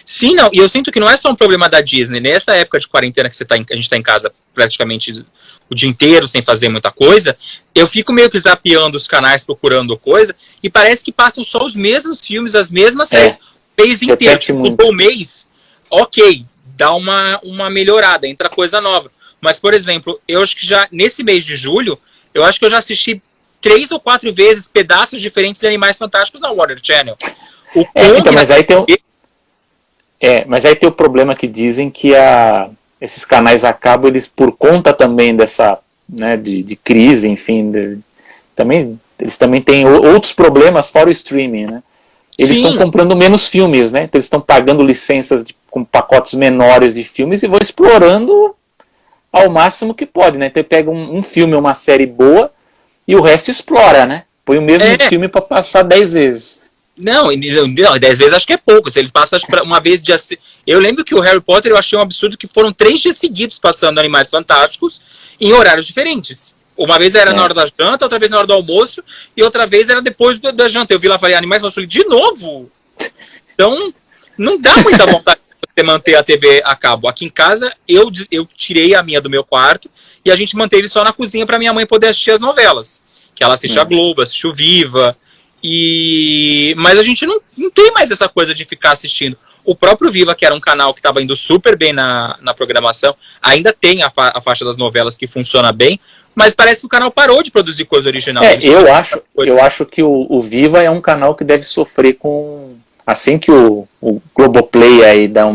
Sim, não, e eu sinto que não é só um problema da Disney. Nessa época de quarentena que a gente tá em casa praticamente o dia inteiro sem fazer muita coisa, eu fico meio que zapeando os canais, procurando coisa, e parece que passam só os mesmos filmes, as mesmas séries, o mês inteiro. Tipo, o mês, ok, dá uma melhorada, entra coisa nova. Mas, por exemplo, eu acho que já nesse mês de julho, eu acho que eu já assisti 3 ou 4 vezes pedaços diferentes de Animais Fantásticos na Warner Channel.
Então, mas aí tem o problema que dizem que esses canais a cabo, eles, por conta também dessa, né, de crise, enfim, eles também têm outros problemas fora o streaming, né? Eles estão comprando menos filmes, né? Então eles estão pagando licenças com pacotes menores de filmes e vão explorando ao máximo que pode, né? Então pega um filme, uma série boa e o resto explora, né? Põe o mesmo filme para passar 10 vezes.
Não, 10 vezes acho que é pouco. Se eles passam uma vez de... Eu lembro que o Harry Potter eu achei um absurdo que foram 3 dias seguidos passando Animais Fantásticos em horários diferentes. Uma vez era na hora da janta, outra vez na hora do almoço, e outra vez era depois da janta. Eu vi lá, falei, Animais Fantásticos, de novo? Então, não dá muita vontade de manter a TV a cabo. Aqui em casa, eu tirei a minha do meu quarto, e a gente manteve só na cozinha para minha mãe poder assistir as novelas. Que ela assiste a Globo, assiste o Viva... Mas a gente não tem mais essa coisa de ficar assistindo. O próprio Viva, que era um canal que estava indo super bem na programação, ainda tem a faixa das novelas que funciona bem, mas parece que o canal parou de produzir coisa original.
Eu acho que o Viva é um canal que deve sofrer com... Assim que o Globoplay aí dá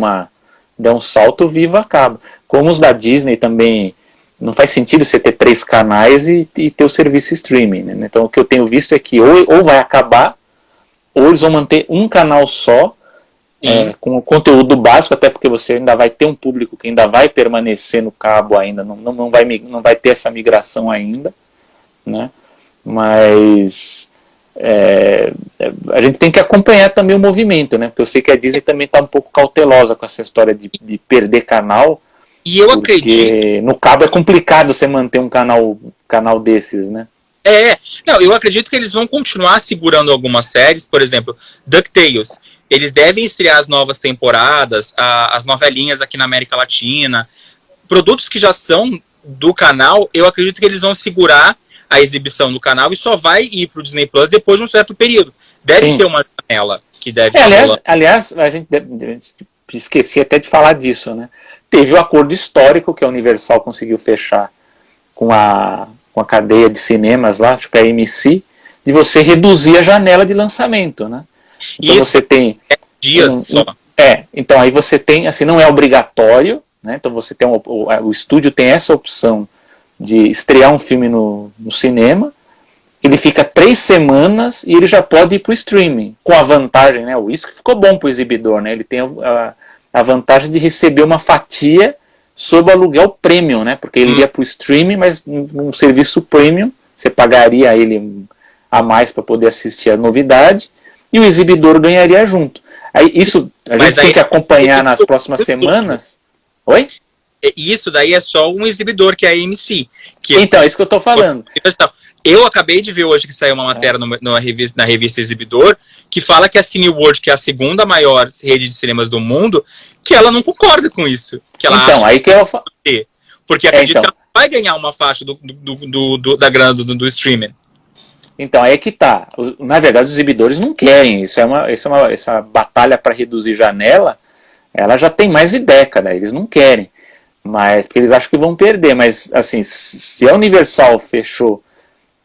um salto, o Viva acaba. Como os da Disney também... Não faz sentido você ter 3 canais e ter o serviço streaming, né? Então o que eu tenho visto é que ou vai acabar, ou eles vão manter um canal só com o conteúdo básico, até porque você ainda vai ter um público que ainda vai permanecer no cabo ainda, não vai ter essa migração ainda, né? Mas a gente tem que acompanhar também o movimento, né? Porque eu sei que a Disney também está um pouco cautelosa com essa história de perder canal.
E eu acredito.
No cabo é complicado você manter um canal desses, né?
Não, eu acredito que eles vão continuar segurando algumas séries, por exemplo, DuckTales. Eles devem estrear as novas temporadas, as novelinhas aqui na América Latina. Produtos que já são do canal, eu acredito que eles vão segurar a exibição do canal e só vai ir para o Disney Plus depois de um certo período. Deve ter uma janela que deve
aliás, a gente esqueci até de falar disso, né? Teve o acordo histórico que a Universal conseguiu fechar com a cadeia de cinemas lá, acho que é a AMC, de você reduzir a janela de lançamento, né? Então
isso
você tem
dias só.
Então aí você tem, assim, não é obrigatório, né? Então você tem o estúdio tem essa opção de estrear um filme no cinema, ele fica 3 semanas e ele já pode ir para o streaming, com a vantagem, né? Isso que ficou bom para o exibidor, né? Ele tem a vantagem de receber uma fatia sobre o aluguel premium, né? Porque ele iria para o streaming, mas num serviço premium, você pagaria ele a mais para poder assistir a novidade, e o exibidor ganharia junto. Aí isso a gente tem que acompanhar nas próximas semanas. Oi?
Isso daí é só um exibidor, que é a AMC.
Então, é isso que eu estou falando.
Eu acabei de ver hoje que saiu uma matéria na revista Exibidor, que fala que a Cineworld, que é a segunda maior rede de cinemas do mundo, que ela não concorda com isso. Que ela
então, aí que eu falo.
Porque acredita que ela vai ganhar uma faixa da grana do streaming.
Então, aí é que tá. Na verdade, os exibidores não querem. Essa batalha para reduzir janela, ela já tem mais de década. Eles não querem. Mas, porque eles acham que vão perder. Mas, assim, se a Universal fechou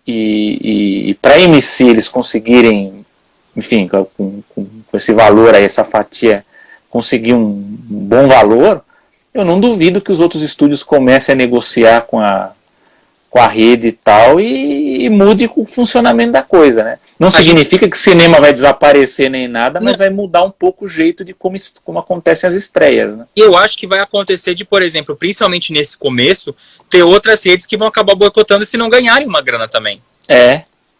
e para a AMC eles conseguirem, enfim, com esse valor aí, essa fatia, conseguir um bom valor, eu não duvido que os outros estúdios comecem a negociar com a rede e tal, e mude o funcionamento da coisa, né? Não significa que o cinema vai desaparecer nem nada, mas vai mudar um pouco o jeito de como acontecem as estreias, né?
E eu acho que vai acontecer de, por exemplo, principalmente nesse começo, ter outras redes que vão acabar boicotando se não ganharem uma grana também.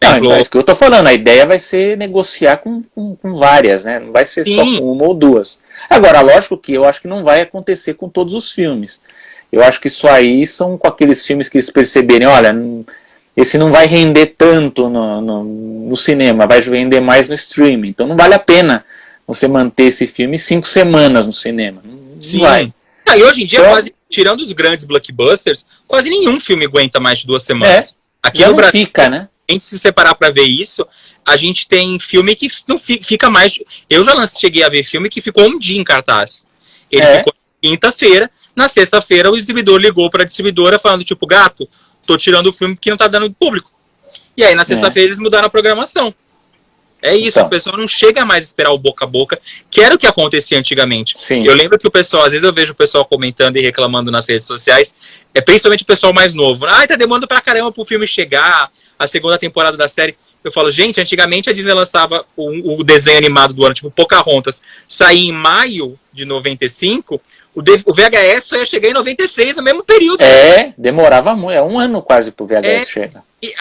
Não, é isso que eu tô falando, a ideia vai ser negociar com várias, né? Não vai ser só com uma ou duas. Agora, lógico que eu acho que não vai acontecer com todos os filmes. Eu acho que isso aí são com aqueles filmes que eles perceberem, olha, esse não vai render tanto no cinema, vai render mais no streaming. Então não vale a pena você manter esse filme 5 semanas no cinema. Não vai.
E hoje em dia, quase, tirando os grandes blockbusters, quase nenhum filme aguenta mais de 2 semanas. Aqui no Brasil,
fica, né?
Se você parar pra ver isso, a gente tem filme que não fica mais... Eu já cheguei a ver filme que ficou um dia em cartaz. Ele ficou quinta-feira, na sexta-feira o exibidor ligou pra distribuidora falando, tipo, gato, tô tirando o filme porque não tá dando público. E aí na sexta-feira eles mudaram a programação. É isso, então, o pessoal não chega mais a esperar o boca a boca, que era o que acontecia antigamente.
Sim.
Eu lembro que o pessoal, às vezes eu vejo o pessoal comentando e reclamando nas redes sociais, principalmente o pessoal mais novo. Tá demorando pra caramba pro filme chegar, a segunda temporada da série. Eu falo, gente, antigamente a Disney lançava o desenho animado do ano, tipo Pocahontas, saía em maio de 95, o VHS só ia chegar em 96, no mesmo período.
Demorava muito, um ano quase pro VHS chegar.
E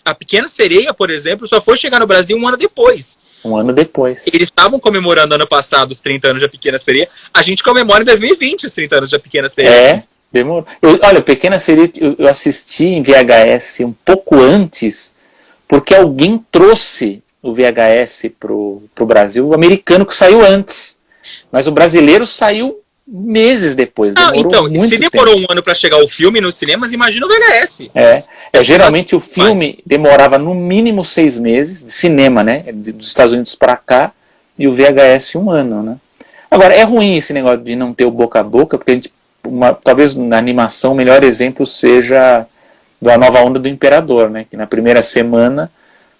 a Pequena Sereia, por exemplo, só foi chegar no Brasil um ano depois.
Um ano depois.
Eles estavam comemorando ano passado os 30 anos da Pequena Sereia, a gente comemora em 2020 os 30 anos da Pequena Sereia.
Demorou. Olha, Pequena Sereia eu assisti em VHS um pouco antes, porque alguém trouxe o VHS pro Brasil, o americano que saiu antes. Mas o brasileiro saiu meses depois.
Então, se demorou um ano para chegar o filme nos cinemas, imagina o VHS.
Geralmente o filme demorava no mínimo 6 meses, de cinema, né? Dos Estados Unidos para cá, e o VHS 1 ano, né? Agora, é ruim esse negócio de não ter o boca a boca, porque a gente, talvez na animação o melhor exemplo seja da Nova Onda do Imperador, né? Que na primeira semana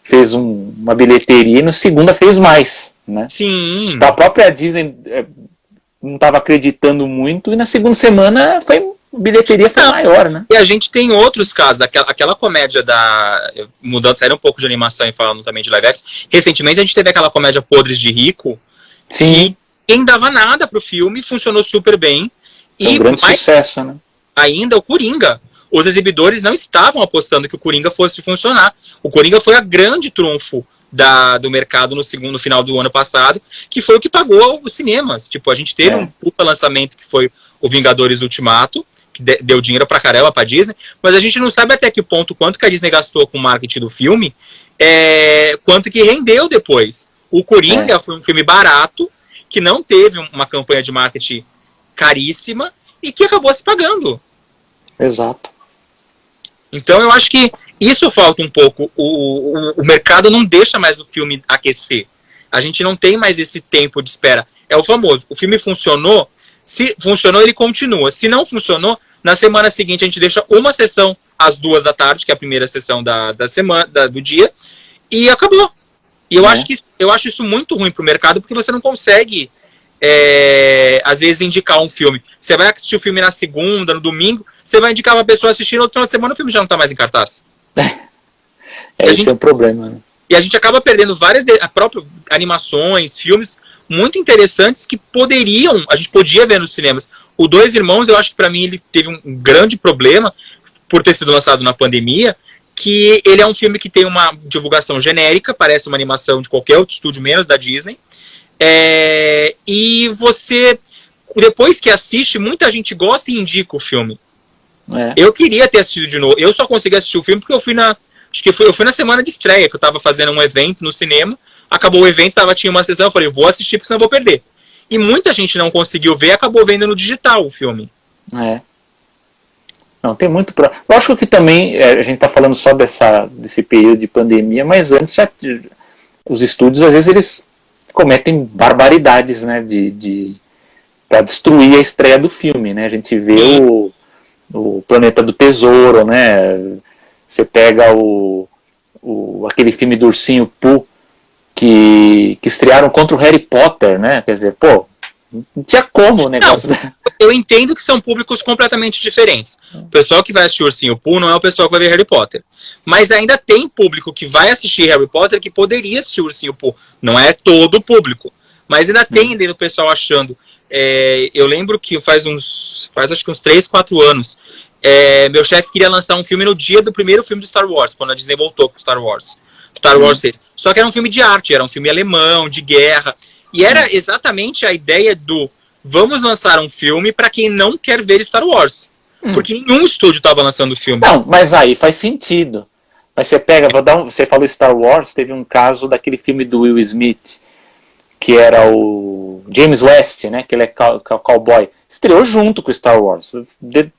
fez uma bilheteria e na segunda fez mais, né?
Sim.
Então, a própria Disney não estava acreditando muito, e na segunda semana a bilheteria foi maior, né?
E a gente tem outros casos, aquela comédia mudando, saindo um pouco de animação e falando também de live action, recentemente a gente teve aquela comédia Podres de Rico,
sim,
ninguém dava nada pro filme, funcionou super bem.
Foi um grande sucesso, né?
Ainda o Coringa. Os exibidores não estavam apostando que o Coringa fosse funcionar. O Coringa foi a grande trunfo do mercado no final do ano passado, que foi o que pagou os cinemas. Tipo, a gente teve um puta lançamento que foi o Vingadores Ultimato, que deu dinheiro pra caramba pra Disney, mas a gente não sabe até que ponto, quanto que a Disney gastou com o marketing do filme, quanto que rendeu depois. O Coringa foi um filme barato, que não teve uma campanha de marketing caríssima, e que acabou se pagando.
Exato.
Então eu acho que isso falta um pouco. O mercado não deixa mais o filme aquecer. A gente não tem mais esse tempo de espera. É o famoso, o filme funcionou, se funcionou ele continua. Se não funcionou, na semana seguinte a gente deixa uma sessão às 2 da tarde, que é a primeira sessão da semana, do dia, e acabou. E eu acho isso muito ruim pro mercado, porque você não consegue, às vezes, indicar um filme. Você vai assistir o filme na segunda, no domingo, você vai indicar uma pessoa assistir, no outro final de semana o filme já não tá mais em cartaz.
Esse é o problema, né?
E a gente acaba perdendo várias próprias animações, filmes muito interessantes que a gente podia ver nos cinemas. O Dois Irmãos, eu acho que pra mim ele teve um grande problema por ter sido lançado na pandemia, que ele é um filme que tem uma divulgação genérica, parece uma animação de qualquer outro estúdio, menos da Disney. E você, depois que assiste, muita gente gosta e indica o filme. Eu queria ter assistido de novo. Eu só consegui assistir o filme porque eu fui na semana de estreia, que eu tava fazendo um evento no cinema. Acabou o evento, tinha uma sessão, eu falei, vou assistir porque senão eu vou perder. E muita gente não conseguiu ver, acabou vendo no digital o filme.
Não, tem muito... Lógico que também, a gente tá falando só desse período de pandemia, mas antes os estúdios, às vezes, eles cometem barbaridades, né, pra destruir a estreia do filme, né? A gente vê o Planeta do Tesouro, né? Você pega aquele filme do Ursinho Pooh que estrearam contra o Harry Potter, né? Quer dizer, não tinha como o negócio.
Eu entendo que são públicos completamente diferentes. O pessoal que vai assistir Ursinho Pooh não é o pessoal que vai ver Harry Potter. Mas ainda tem público que vai assistir Harry Potter que poderia assistir Ursinho Pooh. Não é todo o público. Mas ainda tem o pessoal achando. Eu lembro que faz acho que uns 3, 4 anos, meu chefe queria lançar um filme no dia do primeiro filme do Star Wars, quando a Disney voltou com Star Wars 6. Só que era um filme de arte, era um filme alemão, de guerra. E era exatamente a ideia do vamos lançar um filme para quem não quer ver Star Wars. Porque nenhum estúdio estava lançando o filme.
Não, mas aí faz sentido. Mas você pega, você falou Star Wars, teve um caso daquele filme do Will Smith, que era o James West, né? Que ele é cowboy. Estreou junto com Star Wars.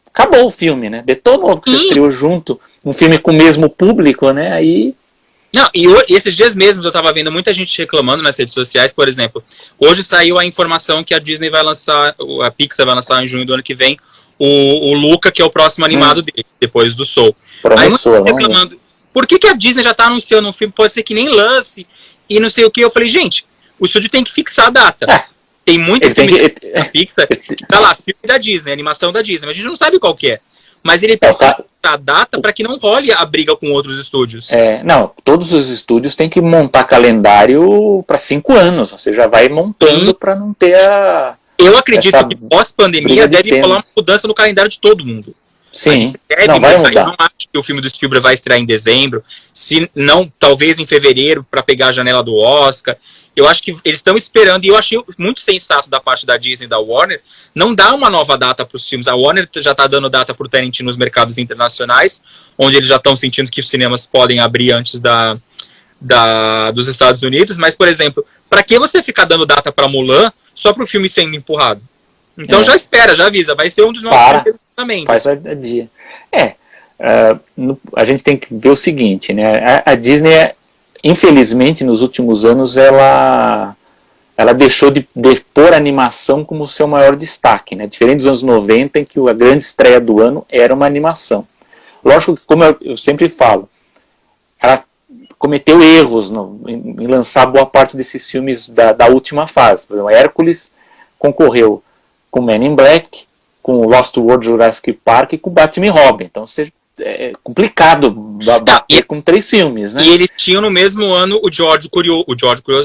Acabou o filme, né? Detonou, porque você estreou junto. Um filme com o mesmo público, né? Aí...
Não, e esses dias mesmos eu tava vendo muita gente reclamando nas redes sociais, por exemplo. Hoje saiu a informação que a Disney vai lançar, a Pixar vai lançar em junho do ano que vem, o Luca, que é o próximo animado dele, depois do Soul. Aí muita gente reclamando, por que a Disney já tá anunciando um filme, pode ser que nem lance, e não sei o que. Eu falei, gente, o estúdio tem que fixar a data. Tem muito filme da Pixar, tá lá, filme da Disney, animação da Disney, mas a gente não sabe qual que é. Mas ele precisa a data para que não role a briga com outros estúdios.
Não, todos os estúdios têm que montar calendário para 5 anos. Você já vai montando para não ter
Eu acredito que pós-pandemia deve rolar uma mudança no calendário de todo mundo.
Sim, não vai mudar.
Eu não acho que o filme do Spielberg vai estrear em dezembro, se não, talvez em fevereiro, para pegar a janela do Oscar. Eu acho que eles estão esperando, e eu achei muito sensato da parte da Disney e da Warner, não dar uma nova data para os filmes. A Warner já está dando data para o Tarantino nos mercados internacionais, onde eles já estão sentindo que os cinemas podem abrir antes dos Estados Unidos. Mas, por exemplo, para que você ficar dando data para Mulan só para o filme sendo empurrado? Então já espera, já avisa, vai ser um dos nossos lançamentos.
Faz a dia. A gente tem que ver o seguinte, né? A Disney, infelizmente, nos últimos anos, ela deixou de pôr a animação como seu maior destaque, né? Diferente dos anos 90, em que a grande estreia do ano era uma animação. Lógico que, como eu sempre falo, ela cometeu erros em lançar boa parte desses filmes da última fase. Por exemplo, Hércules concorreu com Men in Black, com Lost World Jurassic Park e com Batman e Robin. Então você complicado bater com 3 filmes, né?
E eles tinham no mesmo ano o George Curioso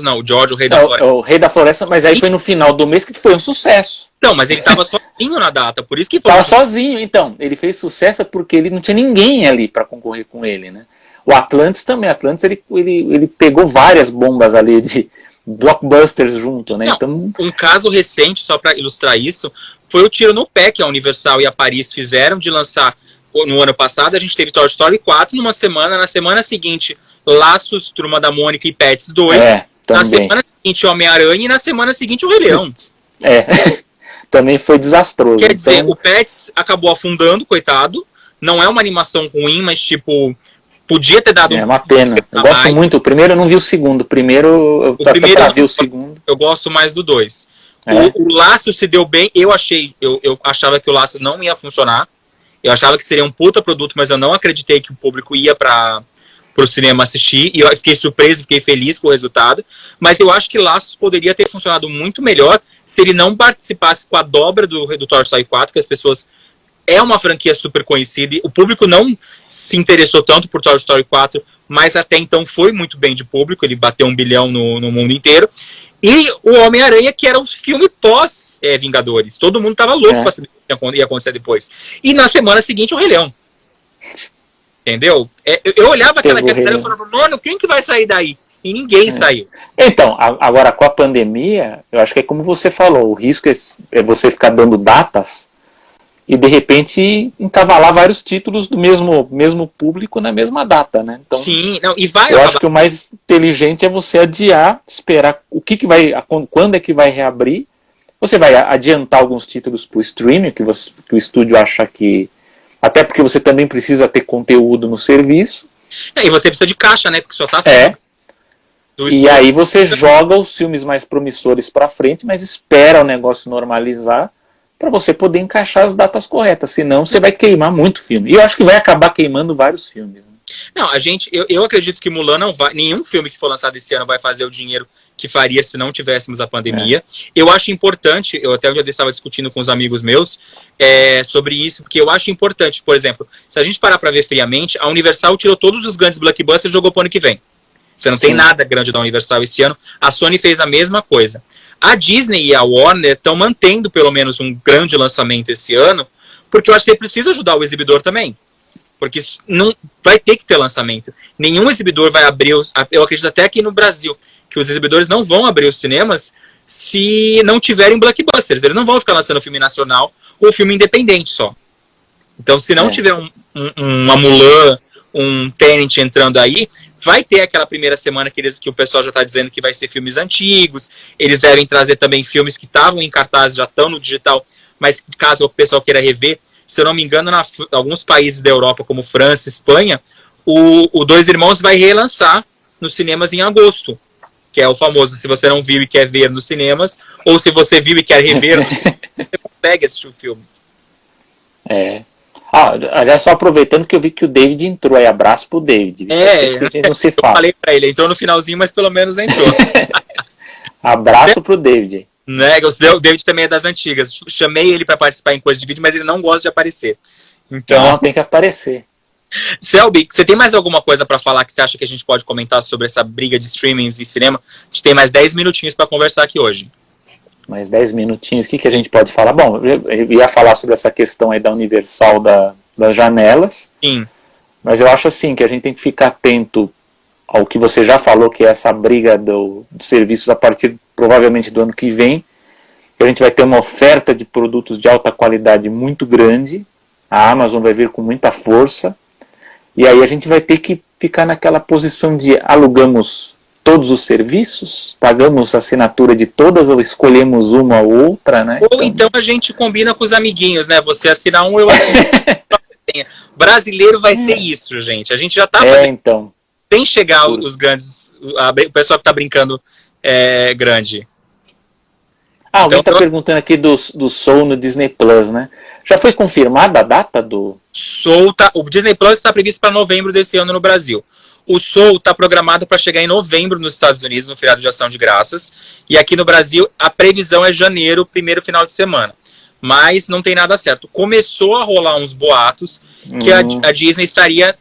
não, o George, o Rei da Floresta.
O Rei da Floresta, mas aí foi no final do mês que foi um sucesso.
Não, mas ele tava sozinho na data, por isso que foi.
Tava sozinho, então. Ele fez sucesso porque ele não tinha ninguém ali para concorrer com ele, né? O Atlantis também. Atlantis, ele pegou várias bombas ali de blockbusters junto, né?
Não,
então...
Um caso recente, só para ilustrar isso, foi o tiro no pé que a Universal e a Paris fizeram de lançar no ano passado. A gente teve Toy Story 4 numa semana, na semana seguinte Laços, Turma da Mônica e Pets 2, na semana seguinte Homem-Aranha e na semana seguinte o Rei Leão.
Também foi desastroso.
Quer dizer, o Pets acabou afundando, coitado. Não é uma animação ruim, mas tipo, podia ter dado...
É uma pena. Eu gosto muito. O primeiro eu não vi o segundo. O primeiro eu vi o segundo.
Eu gosto mais do 2. O Laços se deu bem. Eu achava que o Laços não ia funcionar. Eu achava que seria um puta produto, mas eu não acreditei que o público ia para o cinema assistir. E eu fiquei surpreso, fiquei feliz com o resultado. Mas eu acho que Laços poderia ter funcionado muito melhor se ele não participasse com a dobra do Toy Story 4, que as pessoas... É uma franquia super conhecida. O público não se interessou tanto por Toy Story 4, mas até então foi muito bem de público. Ele bateu 1 bilhão no mundo inteiro. E o Homem-Aranha, que era um filme pós-Vingadores. Todo mundo tava louco pra saber o que ia acontecer depois. E na semana seguinte, o Rei Leão. Entendeu? Eu olhava aquela cadeira e falava, mano, quem que vai sair daí? E ninguém saiu.
Então, agora com a pandemia, eu acho que é como você falou, o risco é você ficar dando datas e de repente encavalar vários títulos do mesmo público na mesma data, né? Então,
sim, não, e vai.
Eu acho que o mais inteligente é você adiar, esperar quando é que vai reabrir. Você vai adiantar alguns títulos para o streaming, que o estúdio acha que... Até porque você também precisa ter conteúdo no serviço.
E você precisa de caixa, né? Porque só tá
E aí você joga os filmes mais promissores para frente, mas espera o negócio normalizar para você poder encaixar as datas corretas. Senão você vai queimar muito filme. E eu acho que vai acabar queimando vários filmes.
Não, eu acredito que Mulan não vai... Nenhum filme que for lançado esse ano vai fazer o dinheiro que faria se não tivéssemos a pandemia. Eu acho importante, eu até um dia estava discutindo com os amigos meus sobre isso, porque eu acho importante, por exemplo, se a gente parar para ver friamente, a Universal tirou todos os grandes blockbusters e jogou para o ano que vem. Você não tem nada grande da Universal esse ano. A Sony fez a mesma coisa. A Disney e a Warner estão mantendo pelo menos um grande lançamento esse ano, porque eu acho que você precisa ajudar o exibidor também. Porque não vai ter que ter lançamento. Nenhum exibidor vai abrir... Eu acredito até aqui no Brasil que os exibidores não vão abrir os cinemas se não tiverem blockbusters. Eles não vão ficar lançando filme nacional ou filme independente só. Então, se não tiver uma Mulan, um Tenet entrando aí, vai ter aquela primeira semana que o pessoal já está dizendo que vai ser filmes antigos. Eles devem trazer também filmes que estavam em cartaz, já estão no digital, mas caso o pessoal queira rever, se eu não me engano, em alguns países da Europa, como França, Espanha, o Dois Irmãos vai relançar nos cinemas em agosto, que é o famoso, se você não viu e quer ver nos cinemas, ou se você viu e quer rever nos cinemas, você consegue assistir o filme.
Aliás, só aproveitando que eu vi que o David entrou aí, abraço pro David. Não se fala.
Eu falei pra ele, entrou no finalzinho, mas pelo menos entrou.
Abraço pro David.
Né, o David também é das antigas. Chamei ele para participar em coisa de vídeo, mas ele não gosta de aparecer. Então,
não, tem que aparecer.
Selby, você tem mais alguma coisa para falar que você acha que a gente pode comentar sobre essa briga de streamings e cinema? A gente tem mais 10 minutinhos para conversar aqui hoje.
Mais 10 minutinhos, o que a gente pode falar? Bom, eu ia falar sobre essa questão aí da Universal das janelas.
Sim.
Mas eu acho assim que a gente tem que ficar atento ao que você já falou, que é essa briga dos serviços a partir, provavelmente, do ano que vem. A gente vai ter uma oferta de produtos de alta qualidade muito grande. A Amazon vai vir com muita força. E aí a gente vai ter que ficar naquela posição de alugamos todos os serviços, pagamos a assinatura de todas ou escolhemos uma ou outra, né?
Ou então a gente combina com os amiguinhos, né? Você assina um, eu assino. Brasileiro vai ser isso, gente. A gente já tá fazendo...
então.
Sem chegar os grandes... O pessoal que tá brincando grande.
Alguém está perguntando aqui do Soul no Disney Plus, né? Já foi confirmada a data do...
Soul o Disney Plus está previsto para novembro desse ano no Brasil. O Soul está programado para chegar em novembro nos Estados Unidos, no feriado de Ação de Graças. E aqui no Brasil, a previsão é janeiro, primeiro final de semana. mas não tem nada certo. Começou a rolar uns boatos que a Disney estaria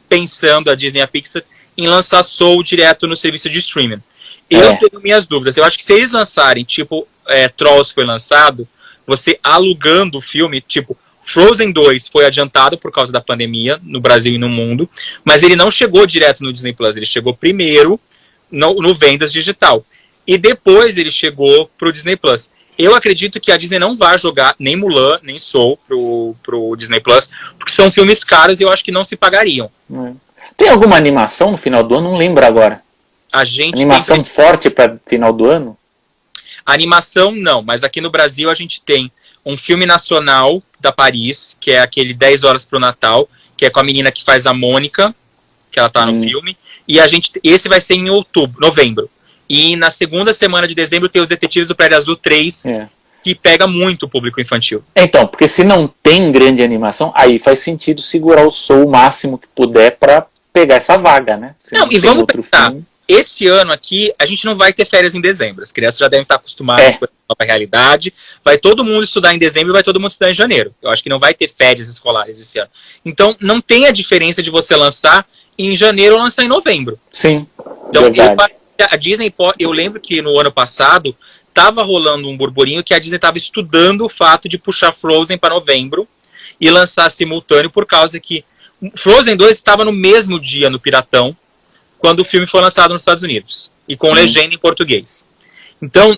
pensando, a Disney e a Pixar, em lançar Soul direto no serviço de streaming. Eu tenho minhas dúvidas. Eu acho que se eles lançarem, tipo, Trolls foi lançado, você alugando o filme, tipo, Frozen 2 foi adiantado por causa da pandemia no Brasil e no mundo, mas ele não chegou direto no Disney Plus, ele chegou primeiro no Vendas Digital. E depois ele chegou pro Disney Plus. Eu acredito que a Disney não vai jogar nem Mulan, nem Soul pro Disney Plus, porque são filmes caros e eu acho que não se pagariam.
Tem alguma animação no final do ano? Não lembro agora. Animação forte para final do ano?
Animação não, mas aqui no Brasil a gente tem um filme nacional da Paris, que é aquele 10 Horas pro Natal, que é com a menina que faz a Mônica, que ela tá no filme, e esse vai ser em novembro. E na segunda semana de dezembro tem Os Detetives do Prédio Azul 3, que pega muito o público infantil.
Então, porque se não tem grande animação, aí faz sentido segurar o Soul o máximo que puder para pegar essa vaga, né?
Não, e vamos pensar, esse ano aqui, a gente não vai ter férias em dezembro. As crianças já devem estar acostumadas com a nova realidade. Vai todo mundo estudar em dezembro e vai todo mundo estudar em janeiro. Eu acho que não vai ter férias escolares esse ano. Então, não tem a diferença de você lançar em janeiro ou lançar em novembro.
Sim,
então, a Disney, eu lembro que no ano passado, estava rolando um burburinho que a Disney estava estudando o fato de puxar Frozen para novembro e lançar simultâneo, por causa que Frozen 2 estava no mesmo dia no Piratão, quando o filme foi lançado nos Estados Unidos, e com legenda em português. Então,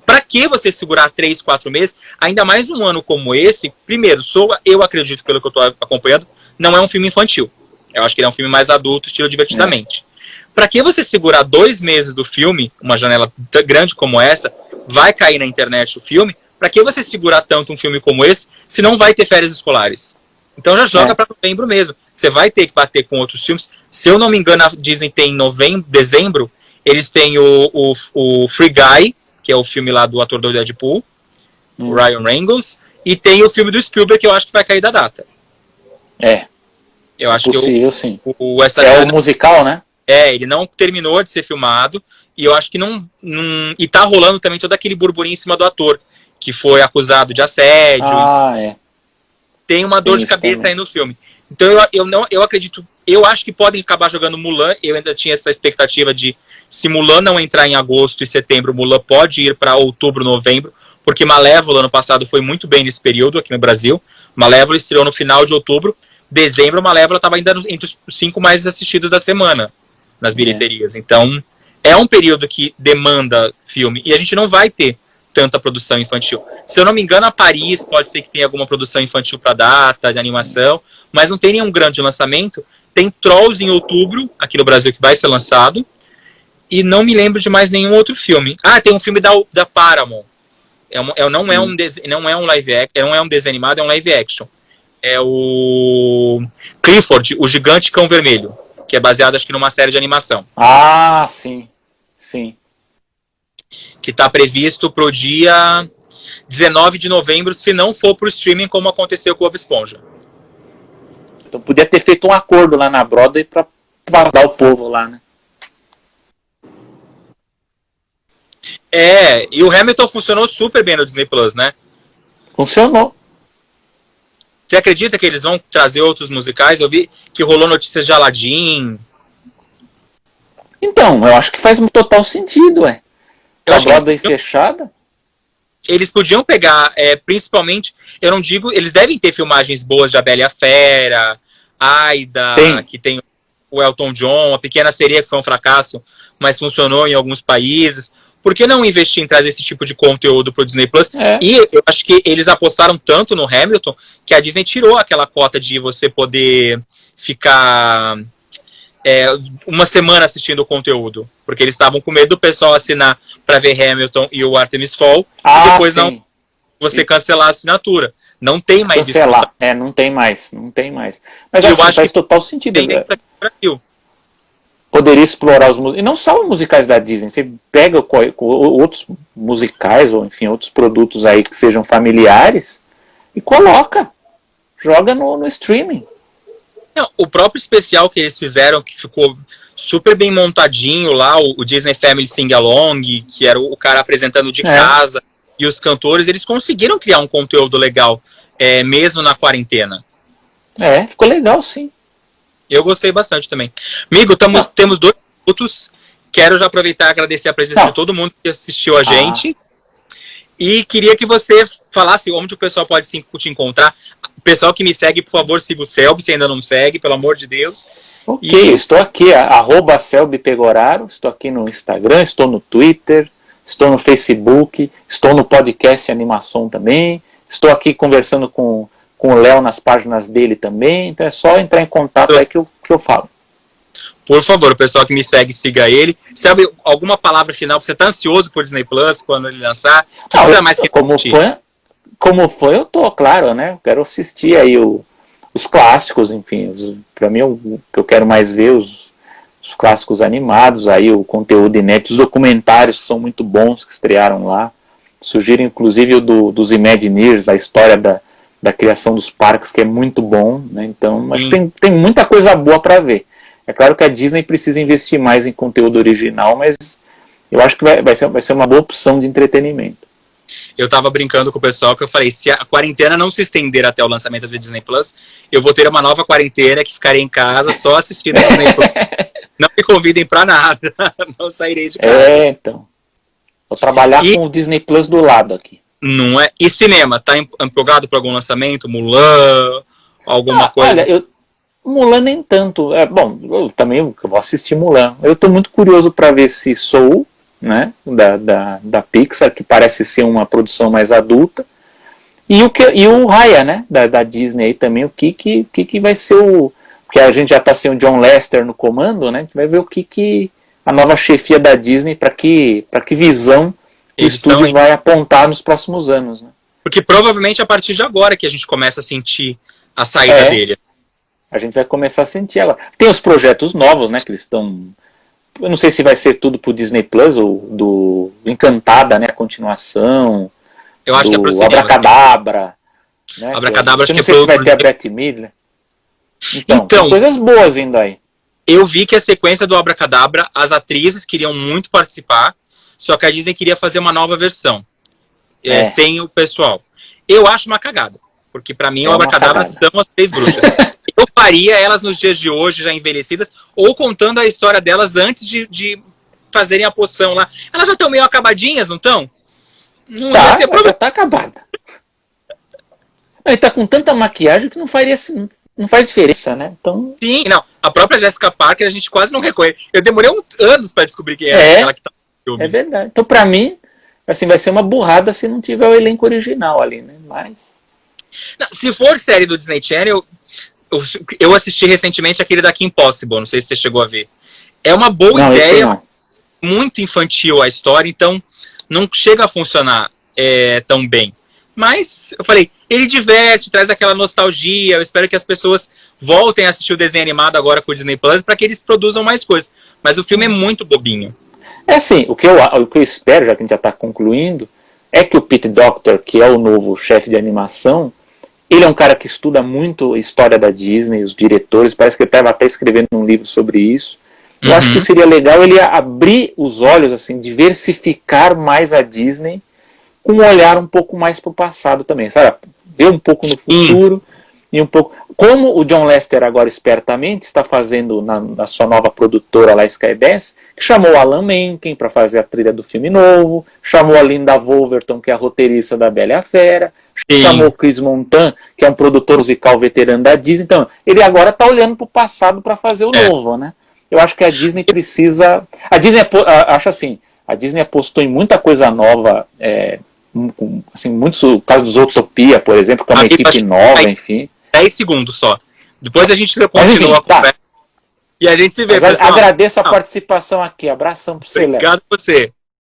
para que você segurar 3, 4 meses, ainda mais num ano como esse? Primeiro, eu acredito, pelo que eu estou acompanhando, não é um filme infantil. Eu acho que ele é um filme mais adulto, estilo Divertidamente. Para que você segurar 2 meses do filme, uma janela grande como essa, vai cair na internet o filme, para que você segurar tanto um filme como esse, se não vai ter férias escolares? Então já joga para novembro mesmo. Você vai ter que bater com outros filmes. Se eu não me engano, a Disney tem em dezembro, eles têm o Free Guy, que é o filme lá do ator do Deadpool, o Ryan Reynolds, e tem o filme do Spielberg, que eu acho que vai cair da data. Eu acho
possível, sim.
É
o musical, né?
Ele não terminou de ser filmado, e eu acho que e tá rolando também todo aquele burburinho em cima do ator, que foi acusado de assédio. Tem uma dor de cabeça aí no filme. Então eu acredito, eu acho que podem acabar jogando Mulan. Eu ainda tinha essa expectativa de, se Mulan não entrar em agosto e setembro, Mulan pode ir para outubro, novembro, porque Malévola ano passado foi muito bem nesse período aqui no Brasil. Malévola estreou no final de outubro. Dezembro, Malévola estava ainda entre os 5 mais assistidos da semana nas bilheterias. Então é um período que demanda filme, e a gente não vai ter tanta produção infantil. Se eu não me engano, a Paris pode ser que tenha alguma produção infantil para data, de animação, mas não tem nenhum grande lançamento. Tem Trolls em outubro, aqui no Brasil, que vai ser lançado, e não me lembro de mais nenhum outro filme. Tem um filme da Paramount. Não é um live action, não é um desenho animado, é um live action. É o Clifford, o Gigante Cão Vermelho, que é baseado, acho que, numa série de animação.
Sim. Sim.
Que está previsto para o dia 19 de novembro, se não for para o streaming, como aconteceu com o Bob Esponja.
Então podia ter feito um acordo lá na Broadway para dar o povo lá, né?
E o Hamilton funcionou super bem no Disney Plus, né?
Funcionou.
Você acredita que eles vão trazer outros musicais? Eu vi que rolou notícias de Aladdin.
Então, eu acho que faz total sentido, A Broadway fechada?
Eles podiam pegar, principalmente, eu não digo, eles devem ter filmagens boas de A Bela e a Fera, Aida, que tem o Elton John, A Pequena Sereia, que foi um fracasso, mas funcionou em alguns países. Por que não investir em trazer esse tipo de conteúdo pro Disney Plus? E eu acho que eles apostaram tanto no Hamilton que a Disney tirou aquela cota de você poder ficar uma semana assistindo o conteúdo, porque eles estavam com medo do pessoal assinar para ver Hamilton e o Artemis Fowl, e depois você cancelar a assinatura. Não tem mais
cancelar. Não tem mais. Mas eu acho que faz total sentido. Poderia explorar os musicais, e não só os musicais da Disney, você pega outros musicais, ou enfim, outros produtos aí que sejam familiares, e joga no streaming.
Não, o próprio especial que eles fizeram, que ficou super bem montadinho lá, o Disney Family Sing Along, que era o cara apresentando de casa, e os cantores, eles conseguiram criar um conteúdo legal, mesmo na quarentena.
Ficou legal, sim.
Eu gostei bastante também. Amigo, temos 2 minutos. Quero já aproveitar e agradecer a presença de todo mundo que assistiu a gente. E queria que você falasse onde o pessoal pode te encontrar. O pessoal que me segue, por favor, siga o Selby, se ainda não segue, pelo amor de Deus.
Ok, estou aqui, @SelbyPegoraro, estou aqui no Instagram, estou no Twitter, estou no Facebook, estou no podcast Animação também, estou aqui conversando com o Léo nas páginas dele também, então é só entrar em contato aí que eu falo.
Por favor, o pessoal que me segue, siga ele. Sabe alguma palavra final? Você está ansioso por Disney Plus quando ele lançar?
Como foi, eu tô, claro, né? Quero assistir aí os clássicos, enfim. Para mim, o que eu quero mais ver, os clássicos animados, aí o conteúdo inédito, os documentários que são muito bons, que estrearam lá. Sugiro, inclusive, dos Imagineers, a história da criação dos parques, que é muito bom, né? Então, acho que tem muita coisa boa para ver. É claro que a Disney precisa investir mais em conteúdo original, mas eu acho que vai ser uma boa opção de entretenimento.
Eu tava brincando com o pessoal que eu falei, se a quarentena não se estender até o lançamento do Disney Plus, eu vou ter uma nova quarentena que ficarei em casa só assistindo a Disney Plus. Não me convidem pra nada, não sairei de casa.
Então. Vou trabalhar com o Disney Plus do lado aqui.
Não é? E cinema? Tá empolgado para algum lançamento? Mulan? Alguma coisa?
Olha, Mulan nem tanto. Bom, eu também vou assistir Mulan. Eu estou muito curioso para ver se Soul, né, da Pixar, que parece ser uma produção mais adulta, e o Raya, né, da Disney aí também, o que vai ser porque a gente já está sem o John Lasseter no comando, né, a gente vai ver o que a nova chefia da Disney, para que visão o estúdio vai apontar nos próximos anos, né?
Porque provavelmente a partir de agora que a gente começa a sentir a saída dele.
A gente vai começar a sentir agora. Tem os projetos novos, né, que eles estão... Eu não sei se vai ser tudo pro Disney Plus, ou do Encantada, né, a continuação.
Eu acho que é pro cinema.
Abracadabra. Né,
Abracadabra, acho que
não sei se vai ter a Bette Midler. Então, tem coisas boas vindo aí.
Eu vi que a sequência do Abracadabra, as atrizes queriam muito participar, só que a Disney queria fazer uma nova versão, sem o pessoal. Eu acho uma cagada, porque pra mim o Abracadabra são as 3 bruxas. Eu faria elas nos dias de hoje, já envelhecidas, ou contando a história delas antes de fazerem a poção lá. Elas já estão meio acabadinhas, não estão?
Não já tá acabada. Ele tá com tanta maquiagem que não faz diferença, né? Então...
Sim, não. A própria Jessica Parker a gente quase não reconhece. Eu demorei anos para descobrir quem era aquela que tá no filme.
É verdade. Então, pra mim, assim, vai ser uma burrada se não tiver o elenco original ali, né? Mas...
Não, se for série do Disney Channel, eu assisti recentemente aquele da Kim Possible, não sei se você chegou a ver. É uma boa ideia, muito infantil a história, então não chega a funcionar tão bem. Mas, eu falei, ele diverte, traz aquela nostalgia, eu espero que as pessoas voltem a assistir o desenho animado agora com o Disney Plus, para que eles produzam mais coisas. Mas o filme é muito bobinho.
Assim, o que eu espero, já que a gente já está concluindo, é que o Pete Docter, que é o novo chefe de animação, ele é um cara que estuda muito a história da Disney, os diretores, parece que ele estava até escrevendo um livro sobre isso. Eu acho que seria legal ele abrir os olhos, assim, diversificar mais a Disney, com um olhar um pouco mais para o passado também, sabe? Ver um pouco no futuro, e um pouco... Como o John Lasseter agora espertamente está fazendo na sua nova produtora lá, Skydance, que chamou o Alan Menken para fazer a trilha do filme novo, chamou a Linda Wolverton, que é a roteirista da Bela e a Fera, chamou o Chris Montan, que é um produtor musical veterano da Disney. Então, ele agora está olhando para o passado para fazer o novo, né? Eu acho que a Disney precisa... acho assim, a Disney apostou em muita coisa nova, assim, muitos, o caso do Zootopia, por exemplo, que é uma equipe nova, enfim.
10 segundos só. Depois a gente continua a conversa. E a gente se vê,
pessoal. Agradeço a participação aqui. Abração para você, Léo.
Obrigado a você.